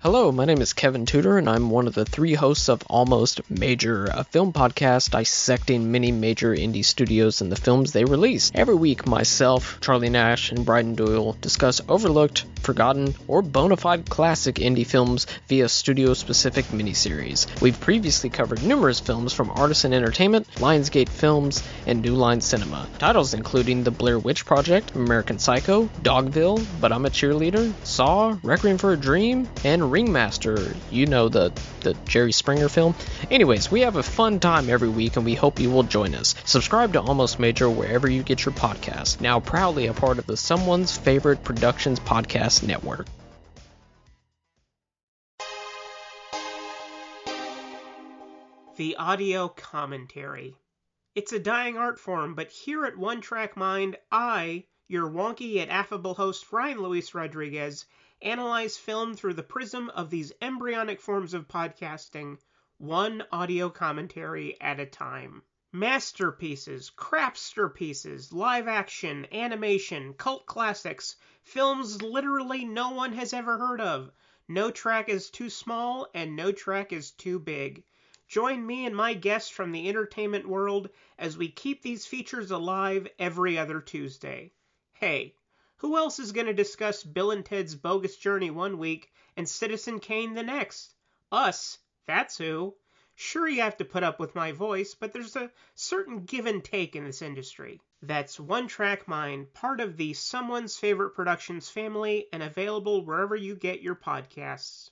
Hello, my name is Kevin Tudor, and I'm one of the three hosts of Almost Major, a film podcast dissecting many major indie studios and the films they release. Every week, myself, Charlie Nash, and Bryden Doyle discuss overlooked, forgotten, or bona fide classic indie films via studio-specific miniseries. We've previously covered numerous films from Artisan Entertainment, Lionsgate Films, and New Line Cinema. Titles including The Blair Witch Project, American Psycho, Dogville, But I'm a Cheerleader, Saw, Requiem for a Dream, and Ringmaster, you know, the Jerry Springer film. Anyways, we have a fun time every week and we hope you will join us. Subscribe to Almost Major wherever you get your podcasts. Now proudly a part of the Someone's Favorite Productions podcast network. The audio commentary. It's a dying art form, but here at One Track Mind, I, your wonky yet affable host Ryan Luis Rodriguez, analyze film through the prism of these embryonic forms of podcasting, one audio commentary at a time. Masterpieces, crapster pieces, live action, animation, cult classics, films literally no one has ever heard of. No track is too small and no track is too big. Join me and my guests from the entertainment world as we keep these features alive every other Tuesday. Hey, who else is going to discuss Bill and Ted's Bogus Journey one week and Citizen Kane the next? Us, that's who. Sure, you have to put up with my voice, but there's a certain give and take in this industry. That's One Track Mind, part of the Someone's Favorite Productions family and available wherever you get your podcasts.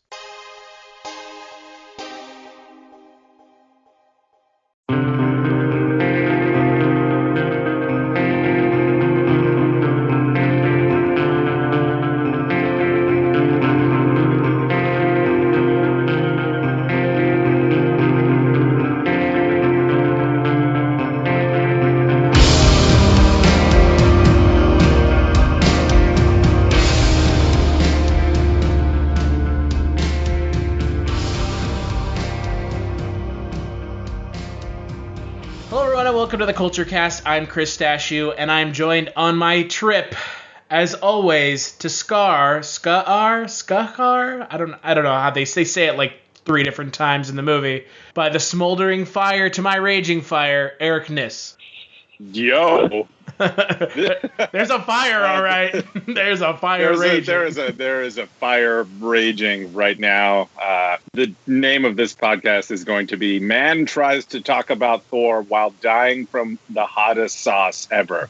Welcome to the Kulturecast. I'm Chris Stachiw, and I'm joined on my trip, as always, to Sakaar. I don't know how they say it like 3 different times in the movie. By the smoldering fire to my raging fire, Eric Kniss. Yo. There's a fire, all right. There's a fire raging. There is a fire raging right now. The name of this podcast is going to be Man Tries to Talk About Thor While Dying from the Hottest Sauce Ever.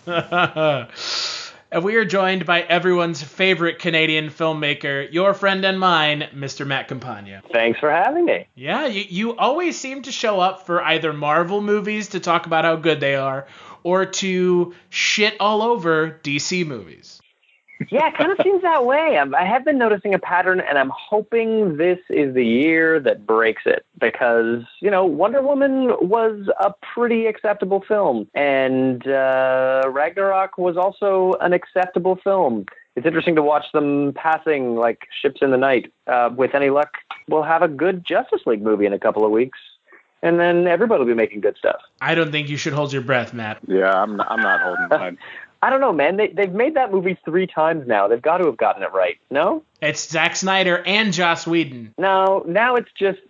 And we are joined by everyone's favorite Canadian filmmaker, your friend and mine, Mr. Matt Campagna. Thanks for having me. Yeah, you always seem to show up for either Marvel movies to talk about how good they are, or to shit all over DC movies. Yeah, it kind of seems that way. I have been noticing a pattern, and I'm hoping this is the year that breaks it. Because, you know, Wonder Woman was a pretty acceptable film, and Ragnarok was also an acceptable film. It's interesting to watch them passing like ships in the night. With any luck, we'll have a good Justice League movie in a couple of weeks. And then everybody will be making good stuff. I don't think you should hold your breath, Matt. Yeah, I'm not holding mine. I don't know, man. They've made that movie 3 times now. They've got to have gotten it right. No? It's Zack Snyder and Joss Whedon. No, now it's just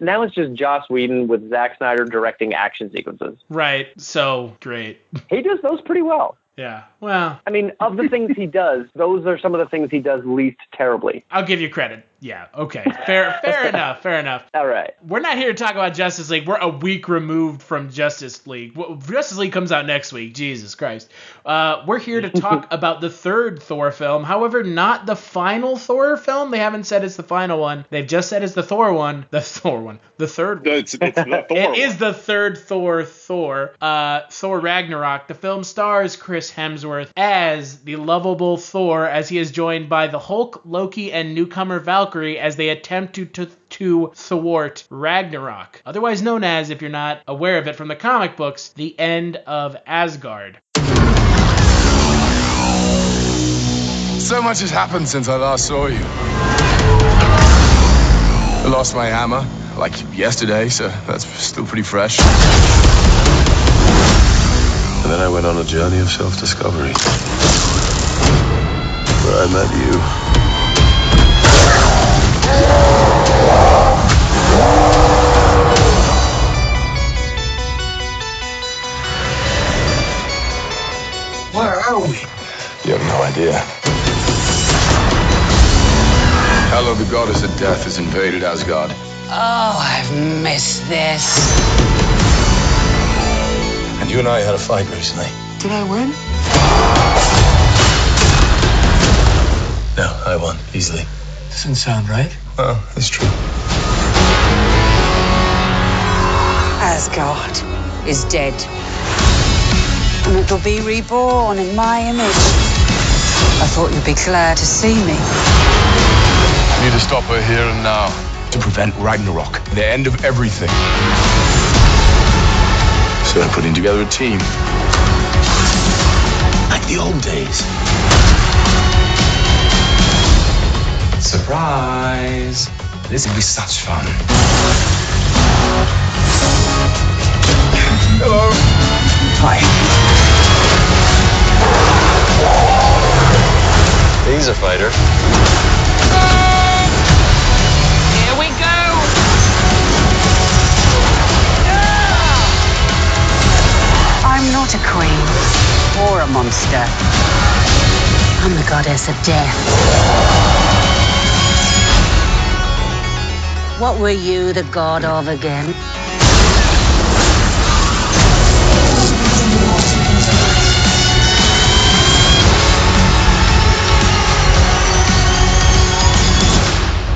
Joss Whedon with Zack Snyder directing action sequences. Right. So great. He does those pretty well. Yeah. Well, I mean, of the things he does, those are some of the things he does least terribly. I'll give you credit. Yeah. Okay. Fair enough. Fair enough. All right. We're not here to talk about Justice League. We're a week removed from Justice League. Justice League comes out next week. Jesus Christ. We're here to talk about the third Thor film. However, not the final Thor film. They haven't said it's the final one. They've just said it's the Thor one. The Thor one. The third one. It's the Thor It is the third Thor. Thor Ragnarok. The film stars Chris Hemsworth as the lovable Thor, as he is joined by the Hulk, Loki, and newcomer Valkyrie as they attempt to thwart Ragnarok, otherwise known as, if you're not aware of it from the comic books, the end of Asgard. So much has happened since I last saw you. I lost my hammer, like yesterday, so that's still pretty fresh. And then I went on a journey of self-discovery, where I met you. goddess of death has invaded Asgard. Oh, I've missed this. And you and I had a fight recently. Did I win? No, I won, easily. Doesn't sound right. Well, it's true. Asgard is dead. And it'll be reborn in my image. I thought you'd be glad to see me. I need to stop her here and now. To prevent Ragnarok, the end of everything. So I'm putting together a team. Like the old days. Surprise! This will be such fun. Hello. Hi. He's a fighter. Here we go! I'm not a queen or a monster. I'm the goddess of death. What were you the god of again?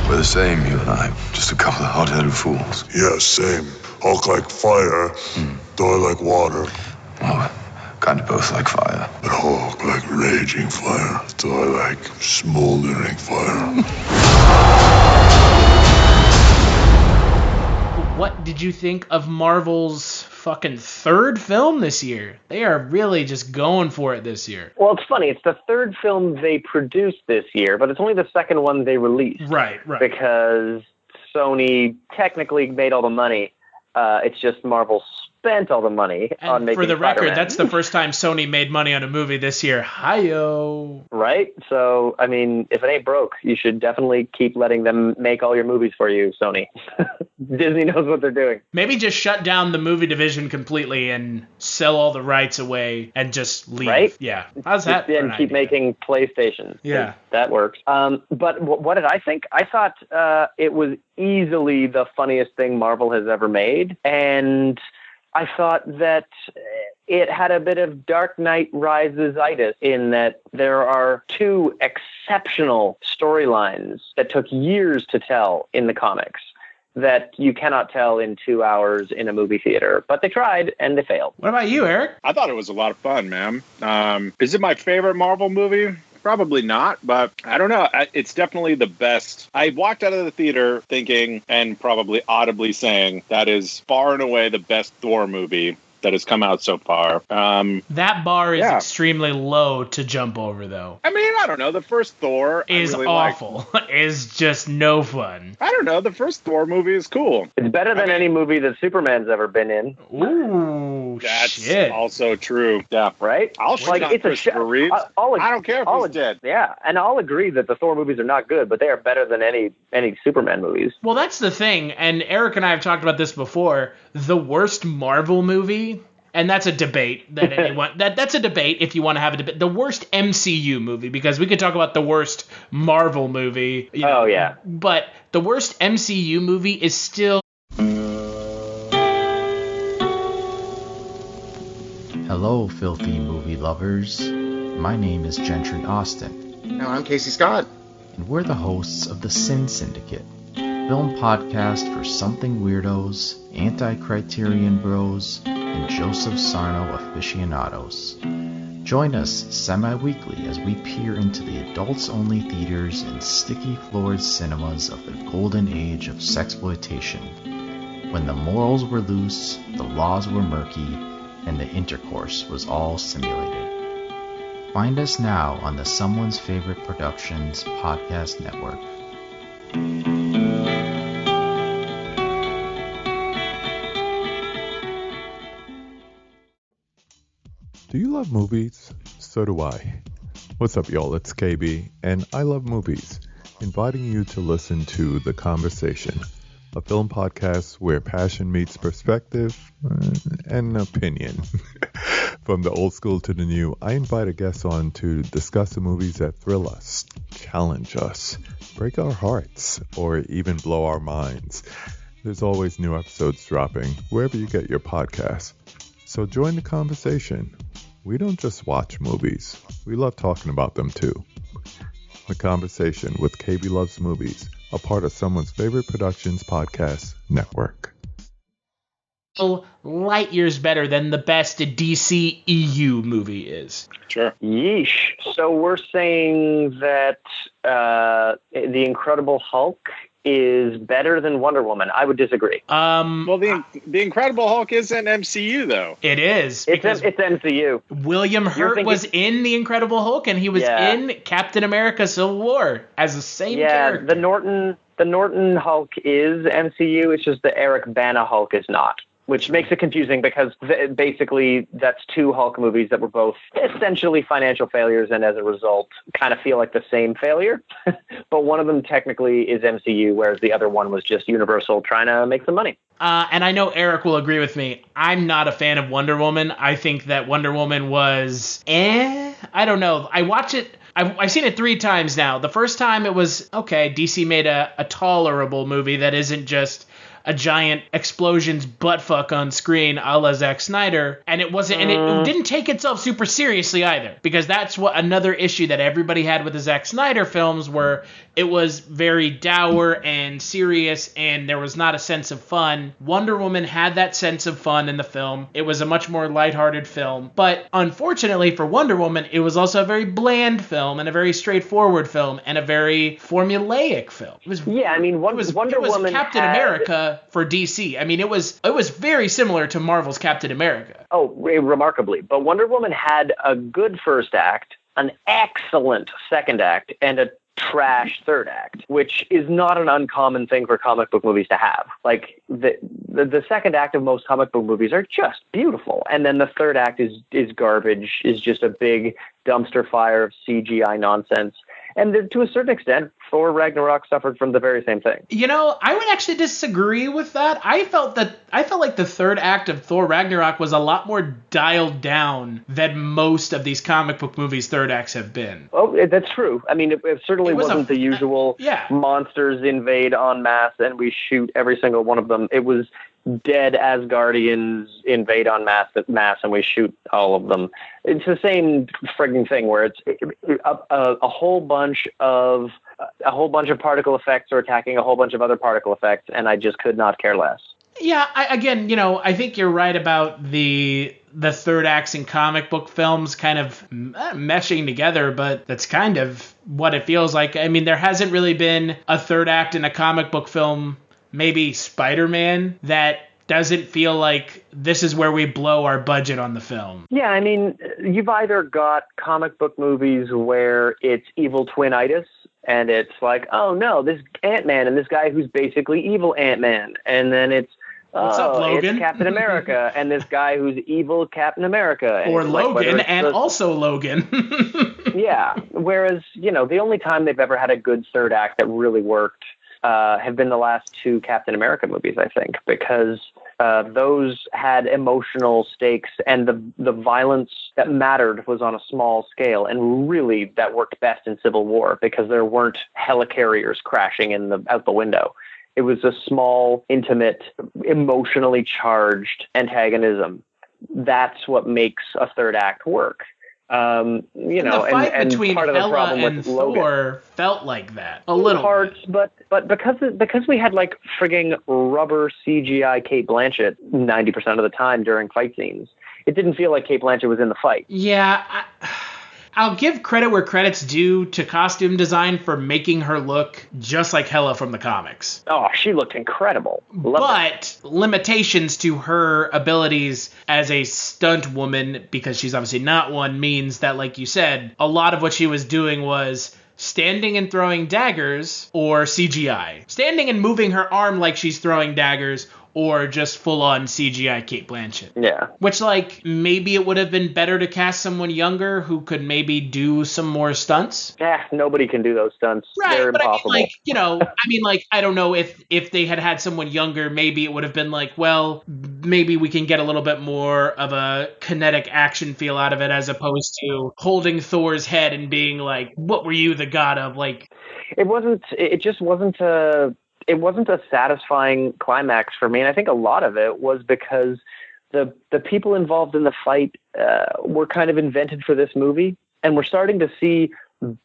We're the same, you and I. Just a couple of hot-headed fools. Yeah, same. Hulk like fire, Thor like water. Well, kind of both like fire. But Hulk like raging fire, Thor like smoldering fire. What did you think of Marvel's fucking third film this year? They are really just going for it this year. Well, it's funny. It's the third film they produced this year, but it's only the second one they released. Right. Because Sony technically made all the money. It's just Marvel spent all the money on making for the record, Spider-Man. that's the first time Sony made money on a movie this year. Hi-yo. Right? So, I mean, if it ain't broke, you should definitely keep letting them make all your movies for you, Sony. Disney knows what they're doing. Maybe just shut down the movie division completely and sell all the rights away and just leave. Right? Yeah. How's that? And keep making PlayStation. Yeah. That works. But what did I think? I thought it was easily the funniest thing Marvel has ever made. And I thought that it had a bit of Dark Knight Rises-itis in that there are two exceptional storylines that took years to tell in the comics that you cannot tell in 2 hours in a movie theater. But they tried, and they failed. What about you, Eric? I thought it was a lot of fun, man. Is it my favorite Marvel movie? Probably not, but I don't know. It's definitely the best. I walked out of the theater thinking, and probably audibly saying, that is far and away the best Thor movie that has come out so far. That bar is extremely low to jump over, though. I mean, I don't know. The first Thor is really awful. Is just no fun. I don't know. The first Thor movie is cool. It's better than any movie that Superman's ever been in. Ooh, that's shit. Also true. Yeah. Right? I'll shit on Christopher Reeves. I don't care if he's dead. Yeah, and I'll agree that the Thor movies are not good, but they are better than any Superman movies. Well, that's the thing, and Eric and I have talked about this before. The worst Marvel movie, and that's a debate that anyone that's a debate if you want to have a debate. The worst MCU movie, because we could talk about the worst Marvel movie. You know, yeah. But the worst MCU movie is still. Hello, filthy movie lovers. My name is Gentry Austin. And I'm Casey Scott. And we're the hosts of the Sin Syndicate, film podcast for something weirdos, anti-criterion bros, and Joseph Sarno aficionados. Join us semi-weekly as we peer into the adults-only theaters and sticky-floored cinemas of the golden age of sexploitation, when the morals were loose, the laws were murky, and the intercourse was all simulated. Find us now on the Someone's Favorite Productions podcast network. Do you love movies? So do I. What's up, y'all? It's KB, and I love movies, inviting you to listen to The Conversation, a film podcast where passion meets perspective and opinion. From the old school to the new, I invite a guest on to discuss the movies that thrill us, challenge us, break our hearts, or even blow our minds. There's always new episodes dropping wherever you get your podcasts. So join the conversation. We don't just watch movies. We love talking about them too. The Conversation with KB Loves Movies, a part of Someone's Favorite Productions podcast network. Light years better than the best DC EU movie is. Sure. Yeesh. So we're saying that The Incredible Hulk is better than Wonder Woman. I would disagree. Well, the Incredible Hulk isn't MCU, though. It is. It's MCU. William Hurt was in The Incredible Hulk, and he was in Captain America Civil War as the same character. The Norton Hulk is MCU. It's just the Eric Bana Hulk is not, which makes it confusing because basically that's two Hulk movies that were both essentially financial failures and as a result kind of feel like the same failure. But one of them technically is MCU, whereas the other one was just Universal trying to make some money. And I know Eric will agree with me. I'm not a fan of Wonder Woman. I think that Wonder Woman was I don't know. I watch it. I've seen it 3 times now. The first time it was, okay, DC made a tolerable movie that isn't just a giant explosions buttfuck on screen a la Zack Snyder, and it wasn't, and it didn't take itself super seriously either, because that's what another issue that everybody had with the Zack Snyder films, where it was very dour and serious, and there was not a sense of fun. Wonder Woman had that sense of fun in the film. It was a much more lighthearted film, but unfortunately for Wonder Woman, it was also a very bland film, and a very straightforward film, and a very formulaic film. It was, Wonder Woman Captain America for DC. I mean, it was very similar to Marvel's Captain America. Oh, remarkably. But Wonder Woman had a good first act, an excellent second act, and a trash third act, which is not an uncommon thing for comic book movies to have. Like the second act of most comic book movies are just beautiful, and then the third act is garbage, is just a big dumpster fire of CGI nonsense. And to a certain extent, Thor Ragnarok suffered from the very same thing. You know, I would actually disagree with that. I felt like the third act of Thor Ragnarok was a lot more dialed down than most of these comic book movies' third acts have been. Oh, that's true. I mean, it certainly wasn't the usual monsters invade en masse and we shoot every single one of them. It was dead Asgardians invade en masse and we shoot all of them. It's the same frigging thing where it's a whole bunch of particle effects are attacking a whole bunch of other particle effects, and I just could not care less. Yeah, I think you're right about the third acts in comic book films kind of meshing together, but that's kind of what it feels like. I mean, there hasn't really been a third act in a comic book film, maybe Spider-Man, that doesn't feel like this is where we blow our budget on the film. Yeah, I mean, you've either got comic book movies where it's evil twinitis, and it's like, oh no, this Ant-Man and this guy who's basically evil Ant-Man, and then it's what's up, Logan? It's Captain America and this guy who's evil Captain America. And or Logan and also Logan. Yeah, whereas, the only time they've ever had a good third act that really worked have been the last 2 Captain America movies, I think, because those had emotional stakes and the violence that mattered was on a small scale. And really that worked best in Civil War because there weren't helicarriers crashing out the window. It was a small, intimate, emotionally charged antagonism. That's what makes a third act work. The fight between part of the Hela problem and with Thor Logan felt like that a little parts, but because we had like frigging rubber CGI Cate Blanchett 90% of the time during fight scenes, it didn't feel like Cate Blanchett was in the fight. Yeah, I'll give credit where credit's due to costume design for making her look just like Hela from the comics. Oh, she looked incredible. But limitations to her abilities as a stunt woman, because she's obviously not one, means that, like you said, a lot of what she was doing was standing and throwing daggers or CGI. Standing and moving her arm like she's throwing daggers, or just full-on CGI Cate Blanchett. Yeah. Which, like, maybe it would have been better to cast someone younger who could maybe do some more stunts. Yeah, nobody can do those stunts. Right, They're but impossible. I don't know if they had someone younger, maybe it would have been like, well, maybe we can get a little bit more of a kinetic action feel out of it as opposed to holding Thor's head and being like, what were you the god of? Like, it just wasn't a satisfying climax for me. And I think a lot of it was because the people involved in the fight were kind of invented for this movie. And we're starting to see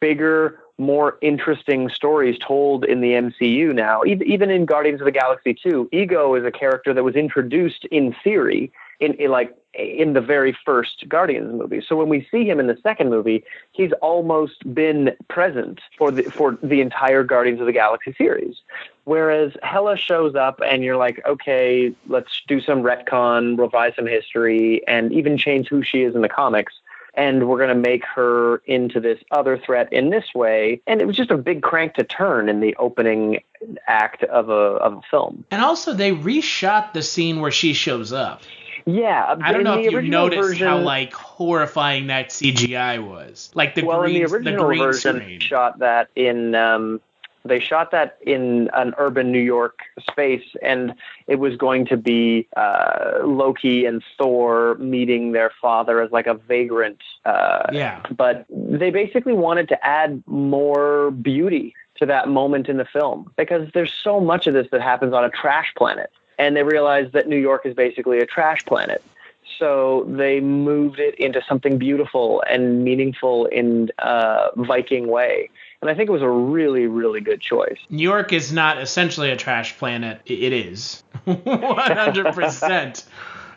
bigger, more interesting stories told in the MCU now. Even in Guardians of the Galaxy 2, Ego is a character that was introduced in theory in the very first Guardians movie. So when we see him in the second movie, he's almost been present for the entire Guardians of the Galaxy series. Whereas Hela shows up and you're like, okay, let's do some retcon, revise some history, and even change who she is in the comics. And we're going to make her into this other threat in this way. And it was just a big crank to turn in the opening act of a film. And also they reshot the scene where she shows up. Yeah. I don't know if you noticed how, like, horrifying that CGI was. Like, the green version screen. Shot that in... They shot that in an urban New York space, and it was going to be Loki and Thor meeting their father as like a vagrant. But they basically wanted to add more beauty to that moment in the film because there's so much of this that happens on a trash planet. And they realized that New York is basically a trash planet. So they moved it into something beautiful and meaningful in a Viking way. And I think it was a really, really good choice. New York is not essentially a trash planet. It is 100%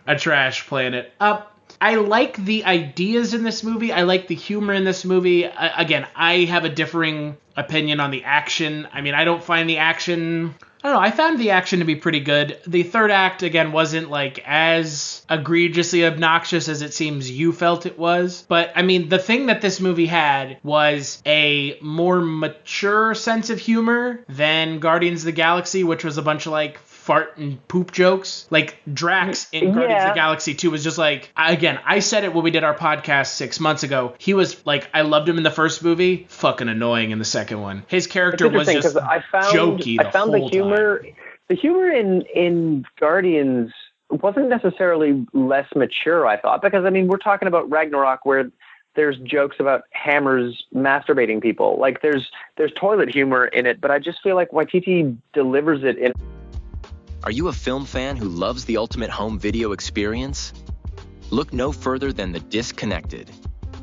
a trash planet. I like the ideas in this movie. I like the humor in this movie. Again, I have a differing opinion on the action. I mean, I don't find the action... I don't know. I found the action to be pretty good. The third act, again, wasn't like as egregiously obnoxious as it seems you felt it was. But, I mean, the thing that this movie had was a more mature sense of humor than Guardians of the Galaxy, which was a bunch of, like, fart and poop jokes. Like, Drax in Guardians of the Galaxy 2 was just like, again, I said it when we did our podcast 6 months ago. He was like, I loved him in the first movie, fucking annoying in the second one. His character was just jokey the whole time. The humor in Guardians wasn't necessarily less mature, I thought, because, I mean, we're talking about Ragnarok where there's jokes about hammers masturbating people. Like, there's toilet humor in it, but I just feel like Waititi delivers it in... Are you a film fan who loves the ultimate home video experience? Look no further than The Disconnected.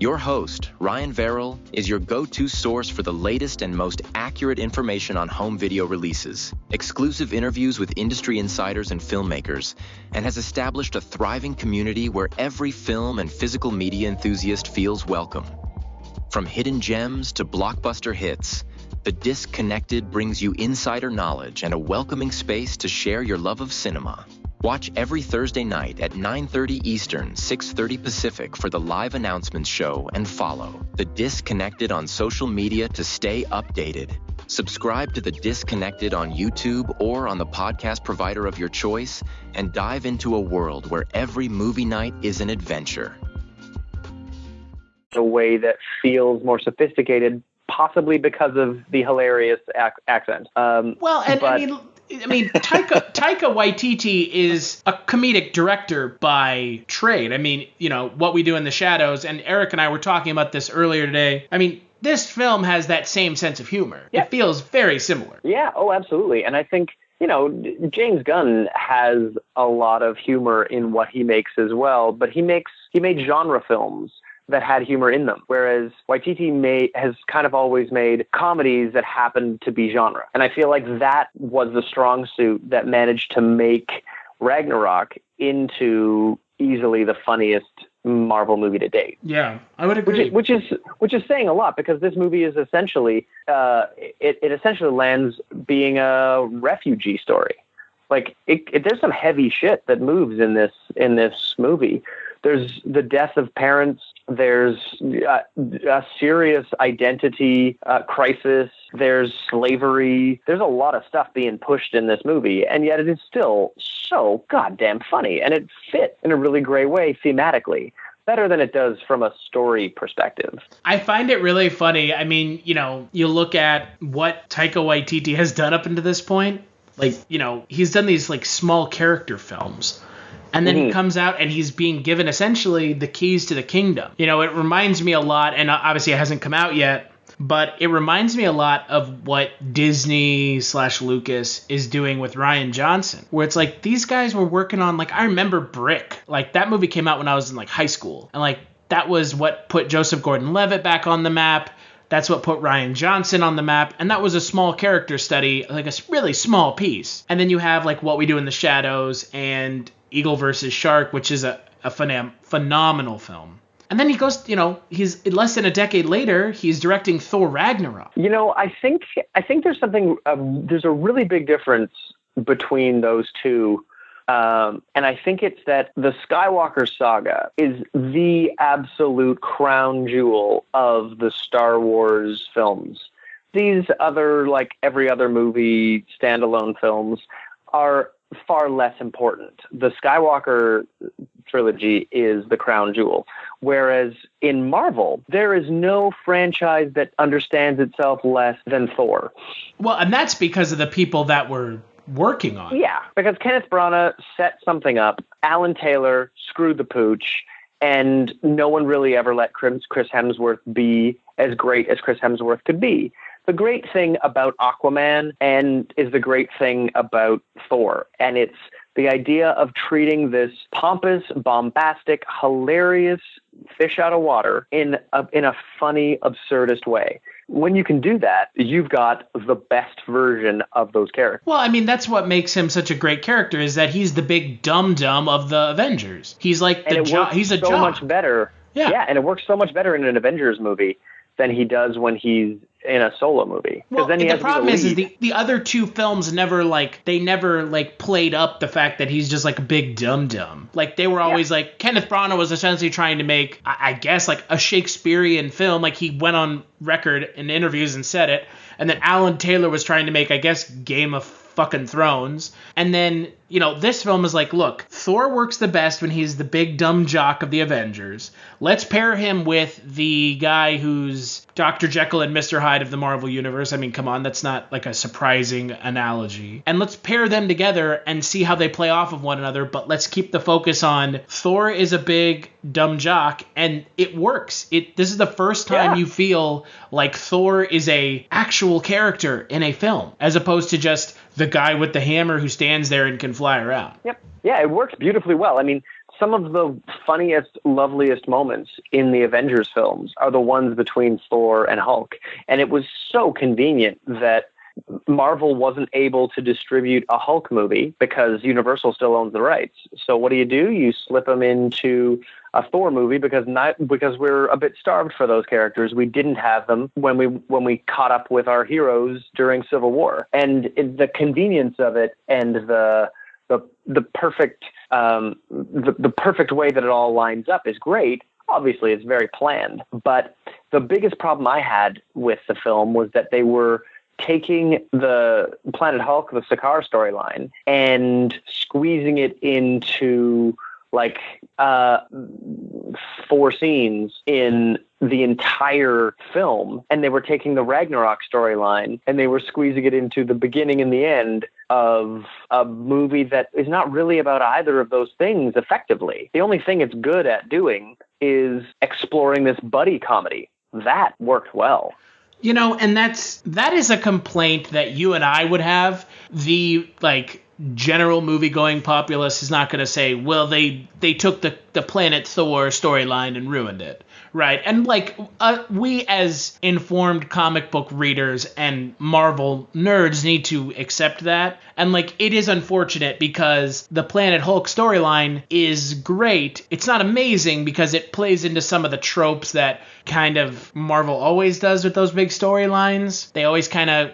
Your host, Ryan Verrill, is your go-to source for the latest and most accurate information on home video releases, exclusive interviews with industry insiders and filmmakers, and has established a thriving community where every film and physical media enthusiast feels welcome. From hidden gems to blockbuster hits, The Disconnected brings you insider knowledge and a welcoming space to share your love of cinema. Watch every Thursday night at 9:30 Eastern, 6:30 Pacific for the live announcements show and follow The Disconnected on social media to stay updated. Subscribe to The Disconnected on YouTube or on the podcast provider of your choice and dive into a world where every movie night is an adventure. A way that feels more sophisticated, possibly because of the hilarious accent. I mean, Taika Waititi is a comedic director by trade. I mean, you know, What We Do in the Shadows, and Eric and I were talking about this earlier today. I mean, this film has that same sense of humor. Yeah. It feels very similar. Yeah, oh, absolutely. And I think, you know, James Gunn has a lot of humor in what he makes as well, but he made genre films that had humor in them, whereas Waititi has kind of always made comedies that happen to be genre. And I feel like that was the strong suit that managed to make Ragnarok into easily the funniest Marvel movie to date. Yeah, I would agree. Which is saying a lot, because this movie is essentially it essentially lands being a refugee story. Like there's some heavy shit that moves in this movie. There's the death of parents There's a serious identity crisis. There's slavery. There's a lot of stuff being pushed in this movie, and yet it is still so goddamn funny, and it fits in a really great way thematically. Better than it does from a story perspective. I find it really funny. I mean, you look at what Taika Waititi has done up until this point. Like, he's done these like small character films. And then he comes out and he's being given essentially the keys to the kingdom. It reminds me a lot, and obviously it hasn't come out yet, but it reminds me a lot of what Disney/Lucas is doing with Rian Johnson, where it's like these guys were working on, like, I remember Brick. Like, that movie came out when I was in like high school, and like that was what put Joseph Gordon-Levitt back on the map. That's what put Rian Johnson on the map, and that was a small character study, like a really small piece. And then you have like What We Do in the Shadows and Eagle versus Shark, which is a phenomenal film. And then he goes, he's less than a decade later, he's directing Thor Ragnarok. I think there's something, there's a really big difference between those two. And I think it's that the Skywalker saga is the absolute crown jewel of the Star Wars films. These other, like every other movie, standalone films are far less important. The Skywalker trilogy is the crown jewel. Whereas in Marvel, there is no franchise that understands itself less than Thor. Well, and that's because of the people that were working on it. Yeah, because Kenneth Branagh set something up, Alan Taylor screwed the pooch, and no one really ever let Chris Hemsworth be as great as Chris Hemsworth could be. The great thing about Aquaman is the great thing about Thor, and it's the idea of treating this pompous, bombastic, hilarious fish out of water in a funny, absurdist way. When you can do that, you've got the best version of those characters. Well, I mean, that's what makes him such a great character, is that he's the big dum-dum of the Avengers. He's like he's a jock. So much better. Yeah, and it works so much better in an Avengers movie than he does when he's in a solo movie. Well, then the problem is the other two films never played up the fact that he's just like a big dum-dum. Like, they were always like, Kenneth Branagh was essentially trying to make, I guess, like a Shakespearean film. Like, he went on record in interviews and said it. And then Alan Taylor was trying to make, I guess, Game of fucking Thrones. And then, this film is like, look, Thor works the best when he's the big dumb jock of the Avengers. Let's pair him with the guy who's Dr. Jekyll and Mr. Hyde of the Marvel Universe. I mean, come on, that's not like a surprising analogy. And let's pair them together and see how they play off of one another, but let's keep the focus on Thor is a big dumb jock, and it works. This is the first time you feel like Thor is a actual character in a film, as opposed to just the guy with the hammer who stands there and can fly around. Yep. Yeah, it works beautifully well. I mean, some of the funniest, loveliest moments in the Avengers films are the ones between Thor and Hulk. And it was so convenient that Marvel wasn't able to distribute a Hulk movie because Universal still owns the rights. So what do? You slip them into a Thor movie because we're a bit starved for those characters. We didn't have them when we caught up with our heroes during Civil War. And the convenience of it and the perfect the perfect way that it all lines up is great. Obviously, it's very planned. But the biggest problem I had with the film was that they were taking the Planet Hulk, the Sakaar storyline, and squeezing it into like 4 scenes in the entire film. And they were taking the Ragnarok storyline and they were squeezing it into the beginning and the end of a movie that is not really about either of those things effectively. The only thing it's good at doing is exploring this buddy comedy. That worked well. And that is a complaint that you and I would have. The general movie-going populace is not going to say, well, they took the Planet Thor storyline and ruined it, right? And we as informed comic book readers and Marvel nerds need to accept that. And it is unfortunate because the Planet Hulk storyline is great. It's not amazing because it plays into some of the tropes that kind of Marvel always does with those big storylines. They always kind of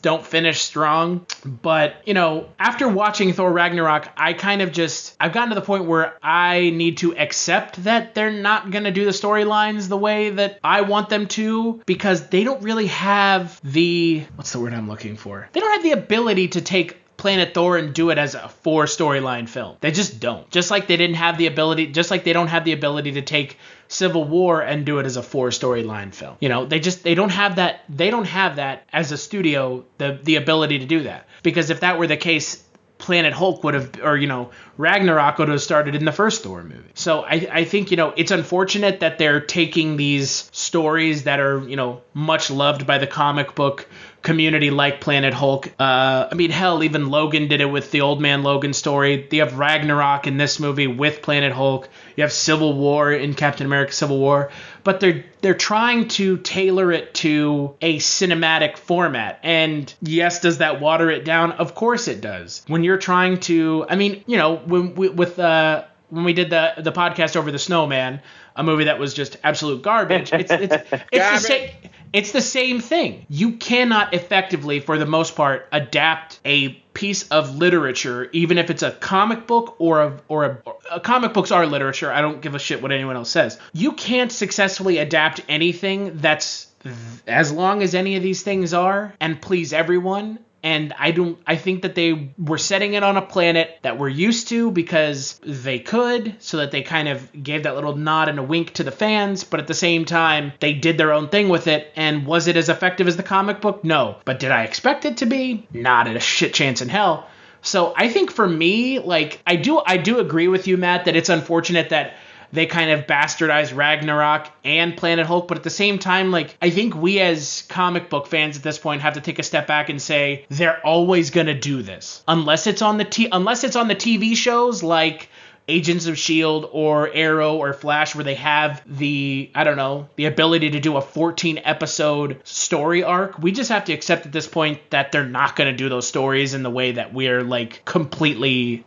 don't finish strong. But, you know, after watching Thor Ragnarok, I've gotten to the point where I need to accept that they're not going to do the storylines the way that I want them to, because they don't really have what's the word I'm looking for? They don't have the ability to take Planet Thor and do it as a 4 storyline film. They just don't. Just like they don't have the ability to take Civil War and do it as a 4 storyline film. You know, they don't have that. They don't have that as a studio, the ability to do that. Because if that were the case, Planet Hulk would have, or, you know, Ragnarok would have started in the first Thor movie. So I think, you know, it's unfortunate that they're taking these stories that are, you know, much loved by the comic book community like Planet Hulk. I mean, hell, even Logan did it with the Old Man Logan story. You have Ragnarok in this movie with Planet Hulk. You have Civil War in Captain America Civil War. But they're trying to tailor it to a cinematic format. And yes, does that water it down? Of course it does. When you're trying to, I mean, you know, when we did the podcast over The Snowman, a movie that was just absolute garbage, it's the same thing. You cannot effectively, for the most part, adapt a piece of literature, even if it's a comic book or a comic books are literature. I don't give a shit what anyone else says. You can't successfully adapt anything that's as long as any of these things are and please everyone. And I think that they were setting it on a planet that we're used to because they could, so that they kind of gave that little nod and a wink to the fans. But at the same time, they did their own thing with it. And was it as effective as the comic book? No. But did I expect it to be? Not at a shit chance in hell. So I think for me, like, I do agree with you, Matt, that it's unfortunate that they kind of bastardized Ragnarok and Planet Hulk, but at the same time, like, I think we as comic book fans at this point have to take a step back and say they're always gonna do this, unless it's on the TV shows like Agents of S.H.I.E.L.D. or Arrow or Flash, where they have the ability to do a 14-episode story arc. We just have to accept at this point that they're not going to do those stories in the way that we're, like, completely,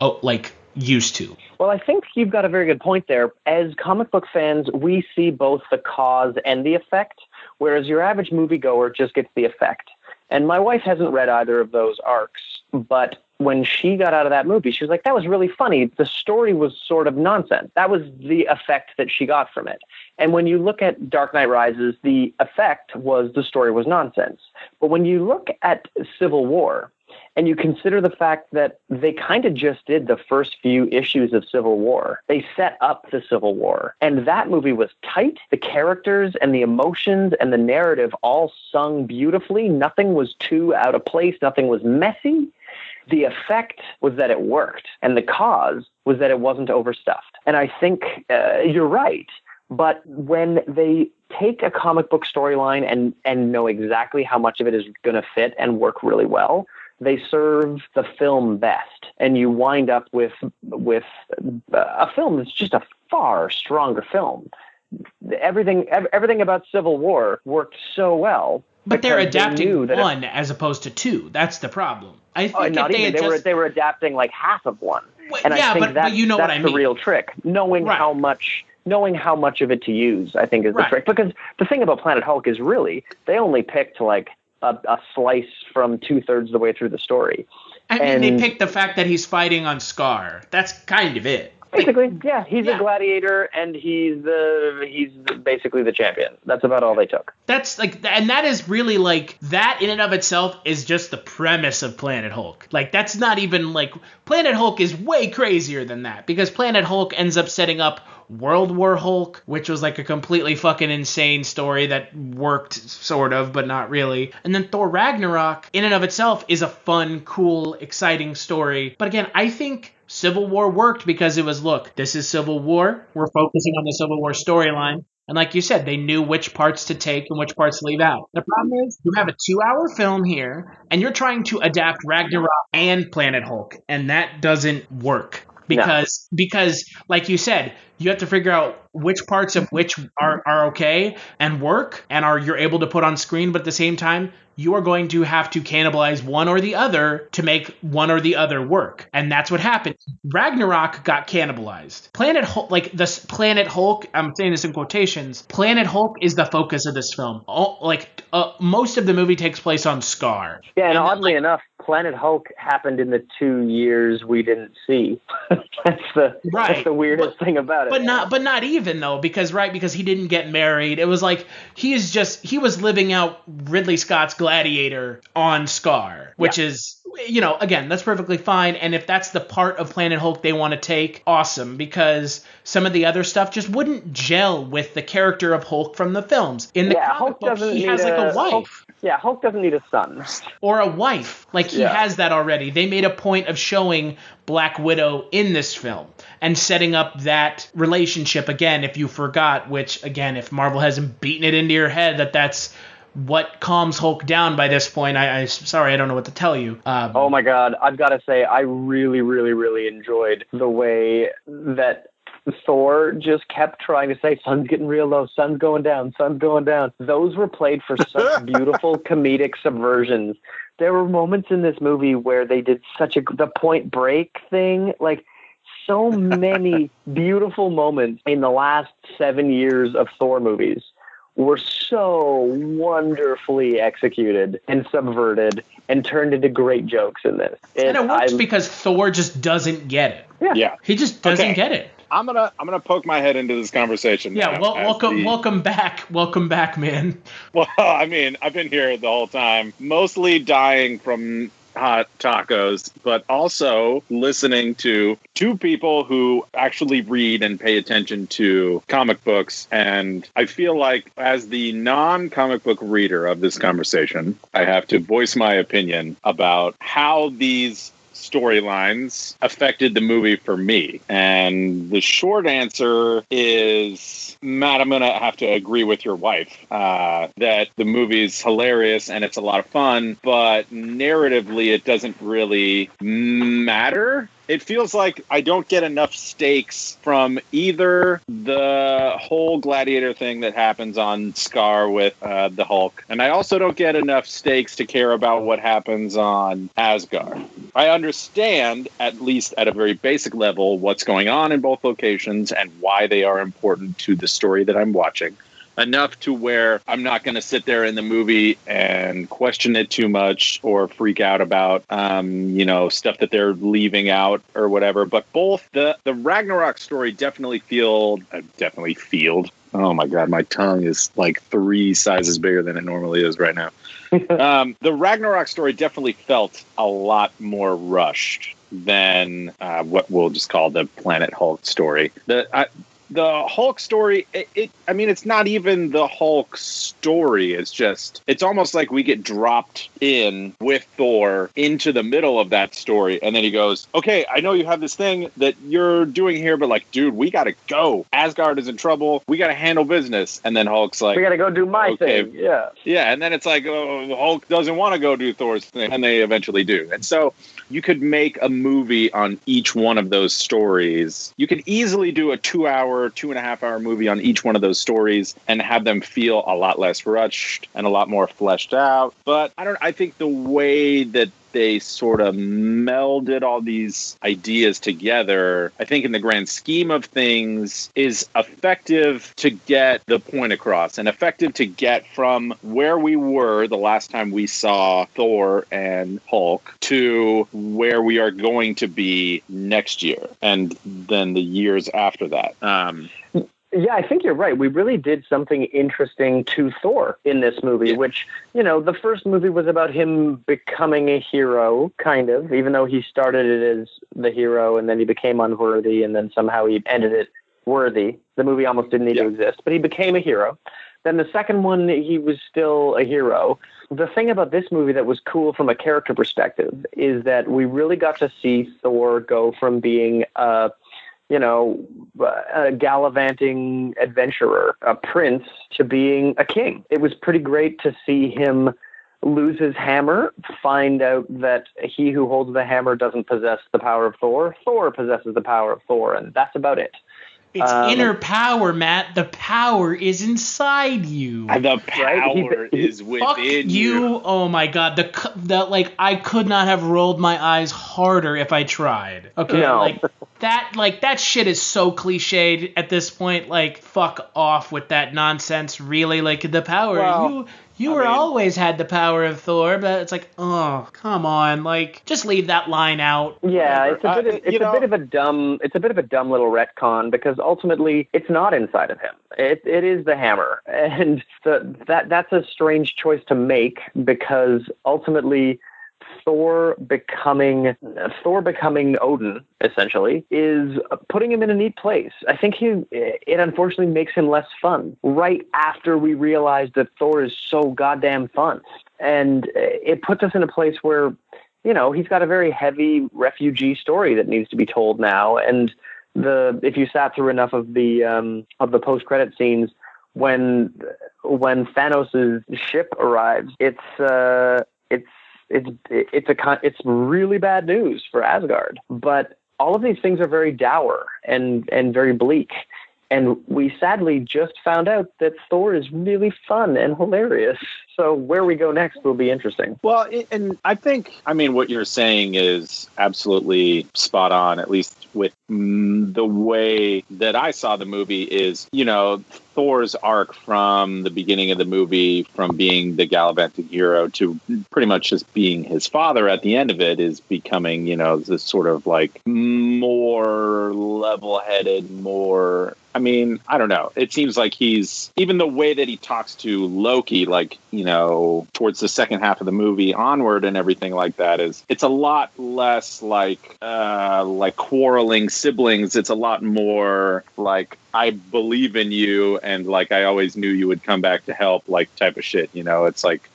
used to. Well, I think you've got a very good point there. As comic book fans, we see both the cause and the effect, whereas your average moviegoer just gets the effect. And my wife hasn't read either of those arcs, but when she got out of that movie, she was like, that was really funny. The story was sort of nonsense. That was the effect that she got from it. And when you look at Dark Knight Rises, the effect was the story was nonsense. But when you look at Civil War, and you consider the fact that they kind of just did the first few issues of Civil War. They set up the Civil War. And that movie was tight. The characters and the emotions and the narrative all sung beautifully. Nothing was too out of place. Nothing was messy. The effect was that it worked. And the cause was that it wasn't overstuffed. And I think you're right. But when they take a comic book storyline and know exactly how much of it is going to fit and work really well, they serve the film best, and you wind up with a film that's just a far stronger film. Everything about Civil War worked so well. But they're adapting one as opposed to two. That's the problem. I think they were adapting like half of one. And I think but you know what I mean. That's the real trick. Knowing how much of it to use, I think, is the trick. Because the thing about Planet Hulk is really they only picked like a slice from 2/3 of the way through the story. I mean, they picked the fact that he's fighting on Sakaar. That's kind of it. Basically, yeah, he's a gladiator, and he's basically the champion. That's about all they took. That's like, and that is really like that in and of itself is just the premise of Planet Hulk. Like, that's not even like Planet Hulk is way crazier than that, because Planet Hulk ends up setting up World War Hulk, which was like a completely fucking insane story that worked sort of, but not really. And then Thor Ragnarok in and of itself is a fun, cool, exciting story. But again, I think Civil War worked because it was, look, this is Civil War. We're focusing on the Civil War storyline. And like you said, they knew which parts to take and which parts to leave out. The problem is you have a 2-hour film here and you're trying to adapt Ragnarok and Planet Hulk. And that doesn't work because like you said, you have to figure out which parts of which are okay and work and you're able to put on screen, but at the same time, you are going to have to cannibalize one or the other to make one or the other work. And that's what happened. Ragnarok got cannibalized. Planet Hulk, I'm saying this in quotations, Planet Hulk is the focus of this film. Most of the movie takes place on Sakaar. Yeah, and oddly enough, Planet Hulk happened in the 2 years we didn't see. That's the weirdest thing about it. But not even though, because he didn't get married. It was like he was living out Ridley Scott's Gladiator on Sakaar, which is, again, that's perfectly fine. And if that's the part of Planet Hulk they want to take, awesome, because some of the other stuff just wouldn't gel with the character of Hulk from the films. In the comic book, he has a wife. Hulk doesn't need a son. Or a wife. He has that already. They made a point of showing Black Widow in this film and setting up that relationship again, if you forgot, which, again, if Marvel hasn't beaten it into your head that's what calms Hulk down by this point, I'm sorry, I don't know what to tell you. Oh my God, I've got to say, I really, really, really enjoyed the way that Thor just kept trying to say, sun's getting real low, sun's going down, sun's going down. Those were played for such beautiful comedic subversions. There were moments in this movie where they did the Point Break thing, so many beautiful moments in the last 7 years of Thor movies were so wonderfully executed and subverted and turned into great jokes in this. And it works because Thor just doesn't get it. Yeah. He just doesn't get it. I'm gonna poke my head into this conversation. Yeah, welcome back, man. Well, I mean, I've been here the whole time, mostly dying from hot tacos, but also listening to two people who actually read and pay attention to comic books. And I feel like as the non-comic book reader of this conversation, I have to voice my opinion about how these storylines affected the movie for me. And the short answer is, Matt, I'm going to have to agree with your wife that the movie's hilarious and it's a lot of fun, but narratively it doesn't really matter. It feels like I don't get enough stakes from either the whole Gladiator thing that happens on Sakaar with the Hulk, and I also don't get enough stakes to care about what happens on Asgard. I understand, at least at a very basic level, what's going on in both locations and why they are important to the story that I'm watching. Enough to where I'm not going to sit there in the movie and question it too much or freak out about, stuff that they're leaving out or whatever. But both the Ragnarok story definitely felt. Oh my God, my tongue is like 3 sizes bigger than it normally is right now. The Ragnarok story definitely felt a lot more rushed than what we'll just call the Planet Hulk story. The Hulk story, it's not even the Hulk story. It's almost like we get dropped in with Thor into the middle of that story. And then he goes, okay, I know you have this thing that you're doing here, but dude, we got to go. Asgard is in trouble. We got to handle business. And then Hulk's like, we got to go do my thing. Yeah. Yeah. And then it's like, Hulk doesn't want to go do Thor's thing. And they eventually do. And so you could make a movie on each one of those stories. You could easily do a 2.5 hour movie on each one of those stories and have them feel a lot less rushed and a lot more fleshed out. But I think the way that they sort of melded all these ideas together, I think in the grand scheme of things, is effective to get the point across and effective to get from where we were the last time we saw Thor and Hulk to where we are going to be next year and then the years after that. Yeah, I think you're right. We really did something interesting to Thor in this movie, which, the first movie was about him becoming a hero, kind of, even though he started it as the hero and then he became unworthy and then somehow he ended it worthy. The movie almost didn't need to exist, but he became a hero. Then the second one, he was still a hero. The thing about this movie that was cool from a character perspective is that we really got to see Thor go from being a gallivanting adventurer, a prince, to being a king. It was pretty great to see him lose his hammer, find out that he who holds the hammer doesn't possess the power of Thor. Thor possesses the power of Thor, and that's about it. It's inner power, Matt. The power is inside you. The power is within you. Oh my God. I could not have rolled my eyes harder if I tried. Okay. No. That shit is so cliched at this point. Like, fuck off with that nonsense. Really, like, the power. Well, You always had the power of Thor, but it's like, oh, come on, like, just leave that line out. Yeah, it's a bit of a dumb little retcon, because ultimately it's not inside of him. It is the hammer, and that's a strange choice to make, because ultimately Thor becoming Odin, essentially, is putting him in a neat place. I think it unfortunately makes him less fun right after we realize that Thor is so goddamn fun. And it puts us in a place where, he's got a very heavy refugee story that needs to be told now. And if you sat through enough of the post-credit scenes, when Thanos' ship arrives, it's really bad news for Asgard. But all of these things are very dour and very bleak. And we sadly just found out that Thor is really fun and hilarious. So where we go next will be interesting. Well, and I think, what you're saying is absolutely spot on, at least with the way that I saw the movie is, Thor's arc from the beginning of the movie, from being the gallivanting hero to pretty much just being his father at the end of it, is becoming, this sort of like more level-headed, more... I don't know. It seems like even the way that he talks to Loki, like, towards the second half of the movie onward and everything like that, it's a lot less like quarreling siblings. It's a lot more like, I believe in you, and like, I always knew you would come back to help, like, type of shit. It's like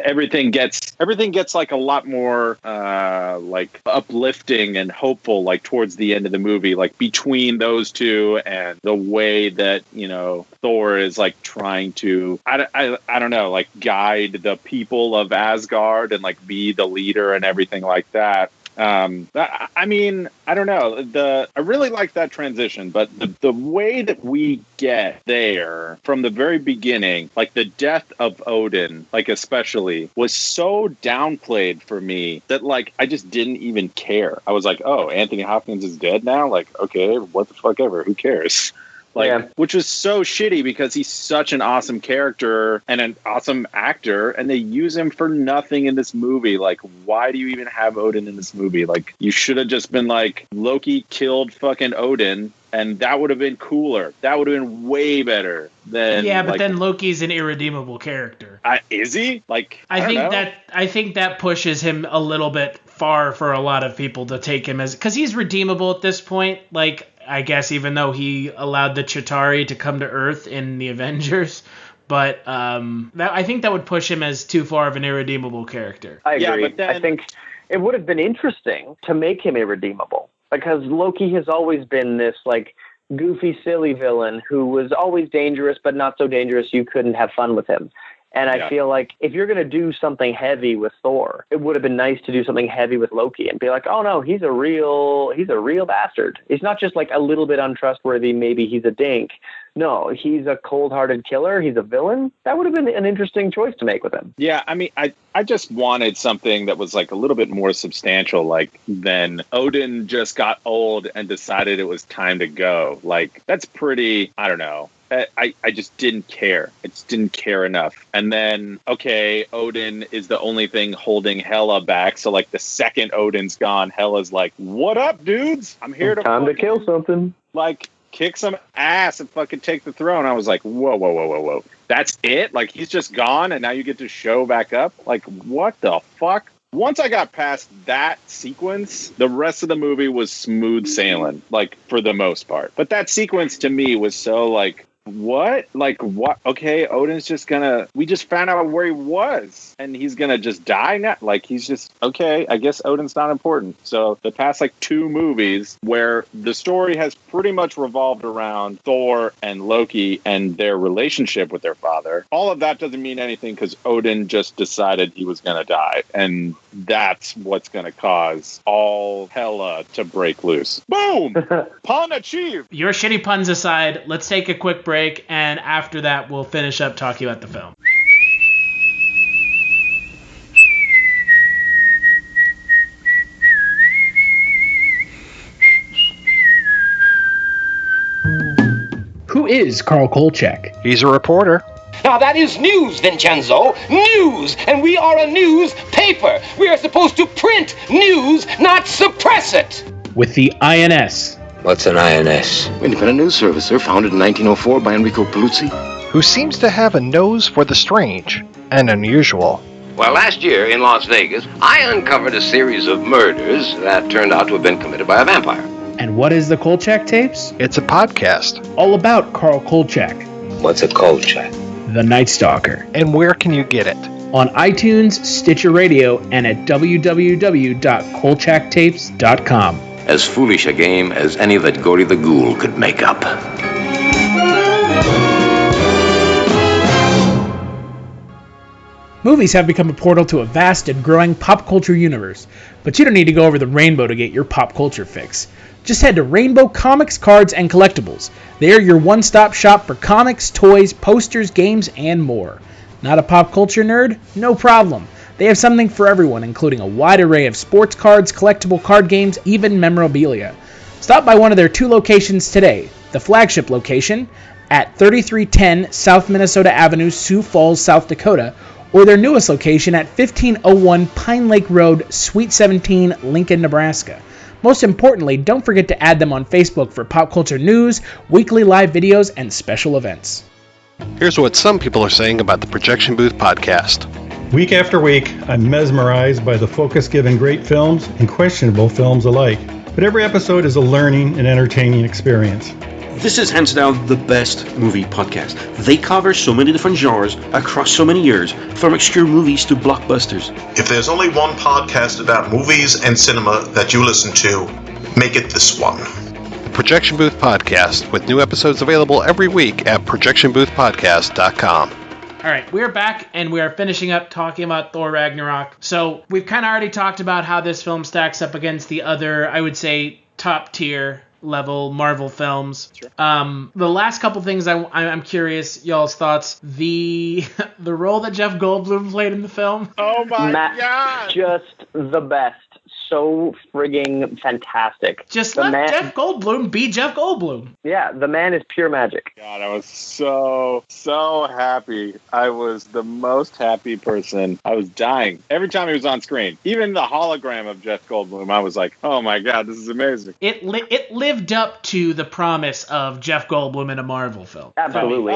everything gets like a lot more like uplifting and hopeful, like towards the end of the movie, like between those two, and the way that Thor is like trying to I don't know, like guide the people of Asgard and like be the leader and everything like that. I don't know. I really like that transition, but the way that we get there from the very beginning, like the death of Odin, like especially, was so downplayed for me that like I just didn't even care. I was like, oh, Anthony Hopkins is dead now? Like, okay, what the fuck ever? Who cares? Which was so shitty, because he's such an awesome character and an awesome actor, and they use him for nothing in this movie. Like, why do you even have Odin in this movie? Like, you should have just been like, Loki killed fucking Odin, and that would have been cooler. That would have been way better than... Yeah, but then Loki's an irredeemable character. Is he? Like, I think that pushes him a little bit far for a lot of people to take him as... Because he's redeemable at this point, like... I guess, even though he allowed the Chitauri to come to Earth in the Avengers. But I think that would push him as too far of an irredeemable character. I agree. I think it would have been interesting to make him irredeemable, because Loki has always been this like goofy, silly villain who was always dangerous, but not so dangerous you couldn't have fun with him. And I feel like if you're going to do something heavy with Thor, it would have been nice to do something heavy with Loki and be like, oh no, he's a real bastard. He's not just like a little bit untrustworthy. Maybe he's a dink. No, he's a cold-hearted killer. He's a villain. That would have been an interesting choice to make with him. Yeah, I just wanted something that was like a little bit more substantial, like then Odin just got old and decided it was time to go. Like, that's pretty, I don't know. I just didn't care. I just didn't care enough. And then, okay, Odin is the only thing holding Hela back. So, like, the second Odin's gone, Hela's like, what up, dudes? I'm here time to kill something. Like, kick some ass and fucking take the throne. I was like, whoa. That's it? Like, he's just gone and now you get to show back up? Like, what the fuck? Once I got past that sequence, the rest of the movie was smooth sailing, like, for the most part. But that sequence to me was so, like, what? Like, what? Okay, Odin's just gonna... We just found out where he was, and he's gonna just die now? Like, he's just... Okay, I guess Odin's not important. So the past, 2 movies where the story has pretty much revolved around Thor and Loki and their relationship with their father, all of that doesn't mean anything because Odin just decided he was gonna die. And that's what's gonna cause all Hela to break loose. Boom! Pun achieved! Your shitty puns aside, let's take a quick break, and after that, we'll finish up talking about the film. Who is Carl Kolchak? He's a reporter. Now that is news, Vincenzo. News! And we are a newspaper. We are supposed to print news, not suppress it. With the INS. What's an INS? Independent news service, sir. Founded in 1904 by Enrico Paluzzi. Who seems to have a nose for the strange and unusual. Well, last year in Las Vegas, I uncovered a series of murders that turned out to have been committed by a vampire. And what is the Kolchak Tapes? It's a podcast. All about Carl Kolchak. What's a Kolchak? The Night Stalker. And where can you get it? On iTunes, Stitcher Radio, and at www.kolchaktapes.com. As foolish a game as any that Gory the Ghoul could make up. Movies have become a portal to a vast and growing pop culture universe, but you don't need to go over the rainbow to get your pop culture fix. Just head to Rainbow Comics, Cards, and Collectibles. They are your one-stop shop for comics, toys, posters, games, and more. Not a pop culture nerd? No problem. They have something for everyone, including a wide array of sports cards, collectible card games, even memorabilia. Stop by one of their 2 locations today. The flagship location at 3310 South Minnesota Avenue, Sioux Falls, South Dakota, or their newest location at 1501 Pine Lake Road, Suite 17, Lincoln, Nebraska. Most importantly, don't forget to add them on Facebook for pop culture news, weekly live videos, and special events. Here's what some people are saying about the Projection Booth podcast. Week after week, I'm mesmerized by the focus given great films and questionable films alike. But every episode is a learning and entertaining experience. This is hands down the best movie podcast. They cover so many different genres across so many years, from obscure movies to blockbusters. If there's only one podcast about movies and cinema that you listen to, make it this one. The Projection Booth Podcast, with new episodes available every week at projectionboothpodcast.com. All right, we're back, and we are finishing up talking about Thor Ragnarok. So we've kind of already talked about how this film stacks up against the other, I would say, top-tier level Marvel films. Sure. The last couple things I'm curious y'all's thoughts. The role that Jeff Goldblum played in the film. Oh my God! Just the best. So frigging fantastic. Just let Jeff Goldblum be Jeff Goldblum. Yeah, the man is pure magic. God, I was so happy. I was the most happy person. I was dying every time he was on screen. Even the hologram of Jeff Goldblum, I was like, oh my God, this is amazing. It lived up to the promise of Jeff Goldblum in a Marvel film. Absolutely.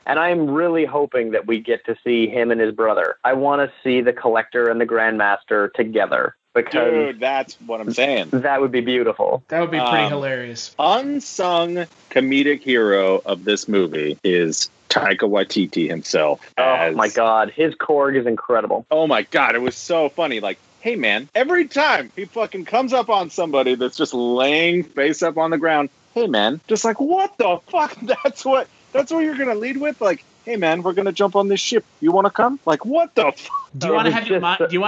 And I'm really hoping that we get to see him and his brother. I want to see the Collector and the Grandmaster together. Because dude, that's what I'm saying. That would be beautiful. That would be pretty hilarious. Unsung comedic hero of this movie is Taika Waititi himself. Oh my God, his Korg is incredible. Oh my God, it was so funny. Like, hey man, every time he fucking comes up on somebody that's just laying face up on the ground, hey man, just like, what the fuck? That's what you're gonna lead with? Like, hey man, we're gonna jump on this ship. You want to come? Like, what the fuck? Do you want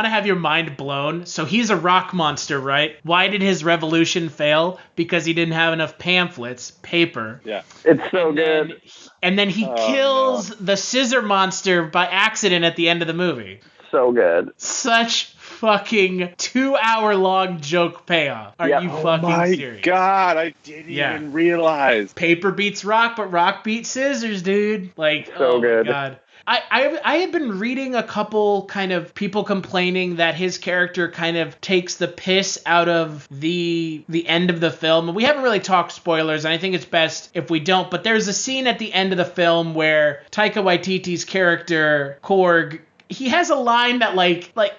to have your mind blown? So he's a rock monster, right? Why did his revolution fail? Because he didn't have enough paper. Yeah, it's so good. And then he kills the scissor monster by accident at the end of the movie. So good. Such fucking 2-hour-long joke payoff. Are you fucking serious? Oh my God, I didn't even realize. Paper beats rock, but rock beats scissors, dude. Like, so good. My God. I had been reading a couple kind of people complaining that his character kind of takes the piss out of the end of the film. We haven't really talked spoilers, and I think it's best if we don't. But there's a scene at the end of the film where Taika Waititi's character, Korg, he has a line that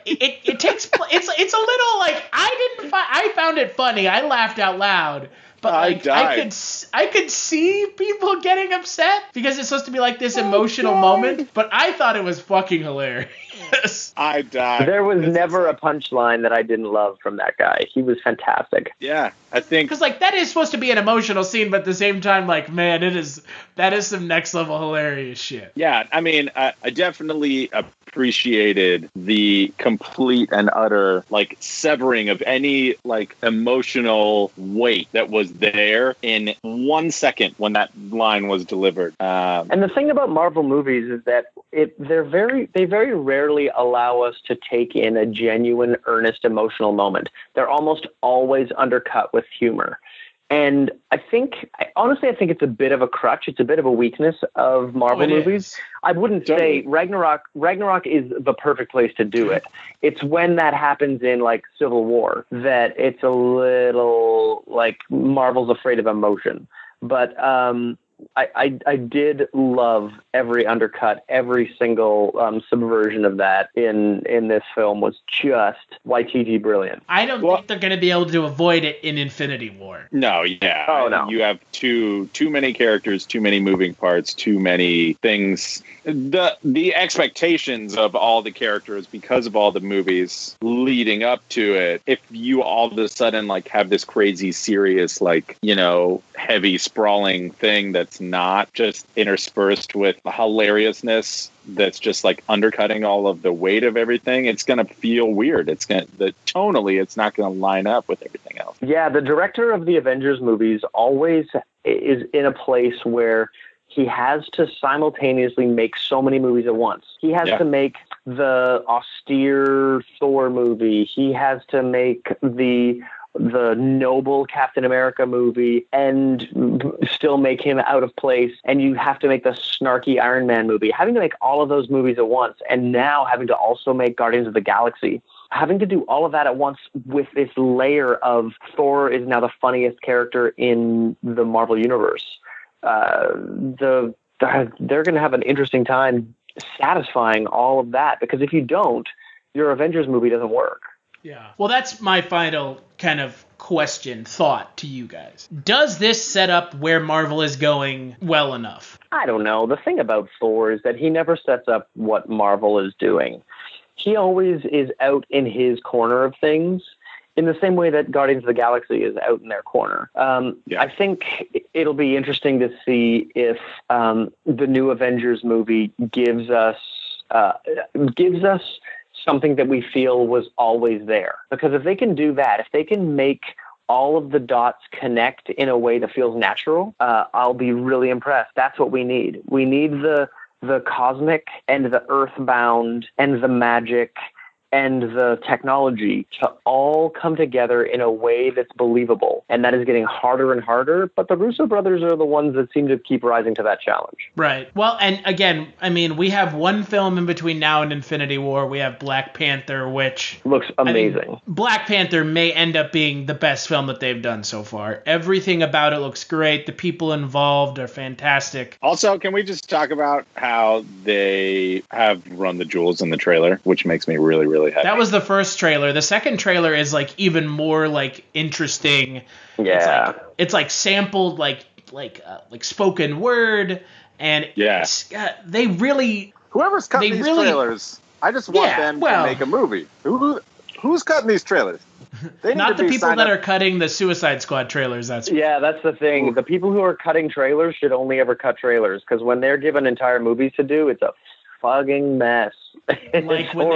it takes it's a little like I found it funny. I laughed out loud. But I could see people getting upset because it's supposed to be like this emotional moment. But I thought it was fucking hilarious. I died. There was never a punchline that I didn't love from that guy. He was fantastic. Yeah, I think because that is supposed to be an emotional scene, but at the same time, man, that is some next level hilarious shit. Yeah, I mean, I definitely appreciated the complete and utter severing of any emotional weight that was there in 1 second when that line was delivered. And the thing about Marvel movies is that they very rarely allow us to take in a genuine, earnest, emotional moment. They're almost always undercut with humor. And honestly, I think it's a bit of a crutch. It's a bit of a weakness of Marvel movies. I wouldn't say Ragnarok is the perfect place to do it. It's when that happens in Civil War that it's a little Marvel's afraid of emotion. But I did love every undercut, every single subversion of that in this film was just Waititi brilliant. I don't think they're going to be able to avoid it in Infinity War. No, yeah. Oh, no. You have too many characters, too many moving parts, too many things. The expectations of all the characters because of all the movies leading up to it, if you all of a sudden have this crazy serious heavy sprawling thing that's not just interspersed with hilariousness that's just undercutting all of the weight of everything, it's going to feel weird. Tonally it's not going to line up with everything else. Yeah, the director of the Avengers movies always is in a place where he has to simultaneously make so many movies at once. He has to make the austere Thor movie. He has to make the noble Captain America movie and still make him out of place. And you have to make the snarky Iron Man movie. Having to make all of those movies at once and now having to also make Guardians of the Galaxy. Having to do all of that at once with this layer of Thor is now the funniest character in the Marvel Universe. They're going to have an interesting time satisfying all of that, because if you don't, your Avengers movie doesn't work. Yeah. Well, that's my final kind of thought to you guys. Does this set up where Marvel is going well enough? I don't know. The thing about Thor is that he never sets up what Marvel is doing. He always is out in his corner of things, in the same way that Guardians of the Galaxy is out in their corner. I think it'll be interesting to see if the new Avengers movie gives us something that we feel was always there. Because if they can do that, if they can make all of the dots connect in a way that feels natural, I'll be really impressed. That's what we need. We need the cosmic and the earthbound and the magic and the technology to all come together in a way that's believable. And that is getting harder and harder, but the Russo brothers are the ones that seem to keep rising to that challenge. Right. Well, and again, I mean, we have one film in between now and Infinity War. We have Black Panther, which looks amazing. Black Panther may end up being the best film that they've done so far. Everything about it looks great. The people involved are fantastic. Also, can we just talk about how they have run the jewels in the trailer, which makes me really, really happy. That was the first trailer. The second trailer is even more interesting. Yeah. It's sampled like spoken word, and they really whoever's cutting these trailers, I just want them to make a movie. Who's cutting these trailers? They not the people that are cutting the Suicide Squad trailers. That's the thing. The people who are cutting trailers should only ever cut trailers, because when they're given entire movies to do, it's a fucking mess. Like when